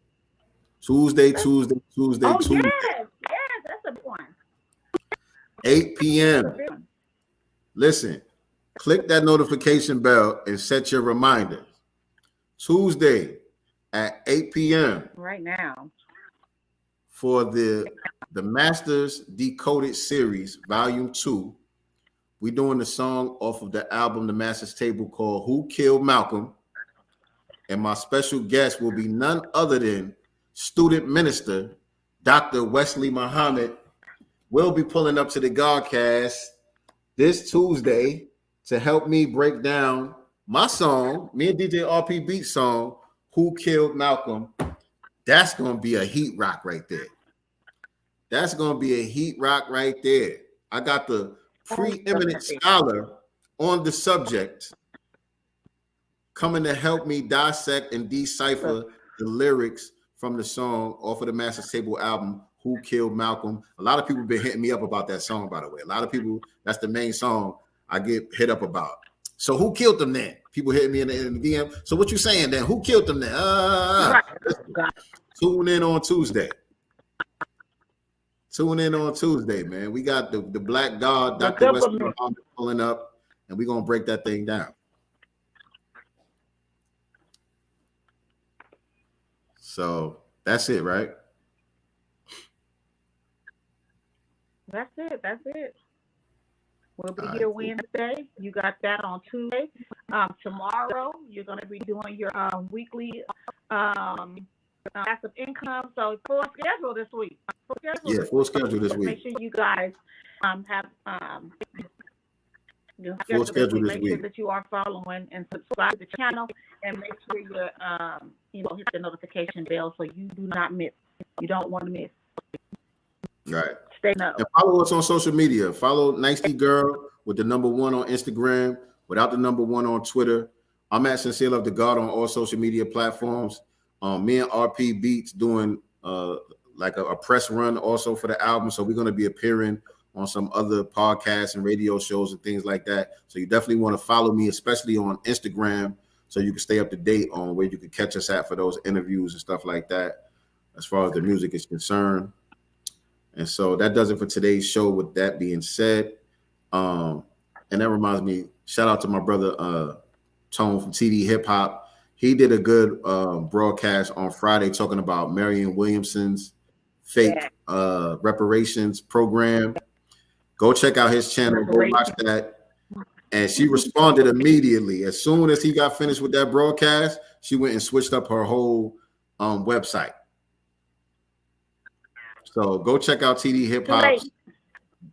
Oh, yes, that's a one. 8 p.m. Listen, click that notification bell and set your reminder. Tuesday at 8 p.m. Right now. For the Masters Decoded series, volume 2. We're doing the song off of the album, The Master's Table, called Who Killed Malcolm? And my special guest will be none other than student minister, Dr. Wesley Muhammad. Will be pulling up to the Godcast this Tuesday to help me break down my song, me and DJ RP Beat song, Who Killed Malcolm? That's going to be a heat rock right there. That's going to be a heat rock right there. I got the preeminent scholar on the subject coming to help me dissect and decipher the lyrics from the song off of the Master's Table album, Who Killed Malcolm? A lot of people have been hitting me up about that song, by the way. A lot of people, that's the main song I get hit up about. So who killed them then? People hitting me in the DM. So what you saying then? Who killed them then? Tune in on Tuesday. Tune in on Tuesday, man. We got the Black God, Dr. Wesley Muhammad pulling up, and we're going to break that thing down. So that's it, right? That's it. We'll be here Wednesday. You got that on Tuesday. Tomorrow, you're going to be doing your weekly passive income. So full schedule this week. Full schedule this week. Make sure you guys have full schedule this week. Make week. sure that you are following and subscribe to the channel, and make sure you hit the notification bell so you do not miss. You don't want to miss. Right. Stay up. And follow us on social media. Follow Nicely Girl with the #1 on Instagram, without the #1 on Twitter. I'm at Sincere Love the God on all social media platforms. Me and RP Beats doing like a press run also for the album. So we're going to be appearing on some other podcasts and radio shows and things like that. So you definitely want to follow me, especially on Instagram, so you can stay up to date on where you can catch us at for those interviews and stuff like that, as far as the music is concerned. And so that does it for today's show. With that being said, and that reminds me, shout out to my brother Tone from TD Hip Hop. He did a good broadcast on Friday talking about Marianne Williamson's fake reparations program. Go check out his channel. Go watch that. And she responded immediately. As soon as he got finished with that broadcast, she went and switched up her whole website. So go check out TD Hip Hop.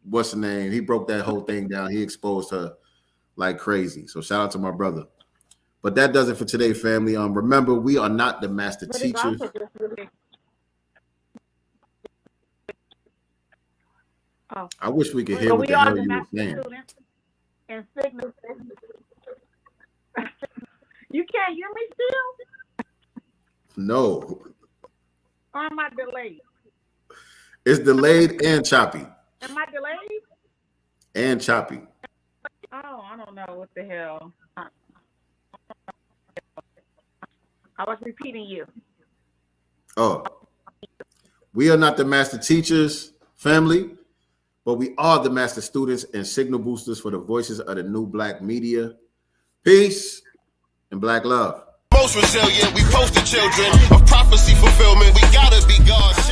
What's the name? He broke that whole thing down. He exposed her like crazy. So shout out to my brother. But that does it for today, family. Remember, we are not the master teachers. I wish we could hear what the hell you were saying. And signal. You can't hear me still? No. Or am I delayed? It's delayed and choppy. Am I delayed? And choppy. Oh, I don't know what the hell. I was repeating you. Oh. We are not the master teachers, family, but we are the master students and signal boosters for the voices of the new Black media. Peace and Black love. Most resilient, we poster children of prophecy fulfillment. We gotta be God's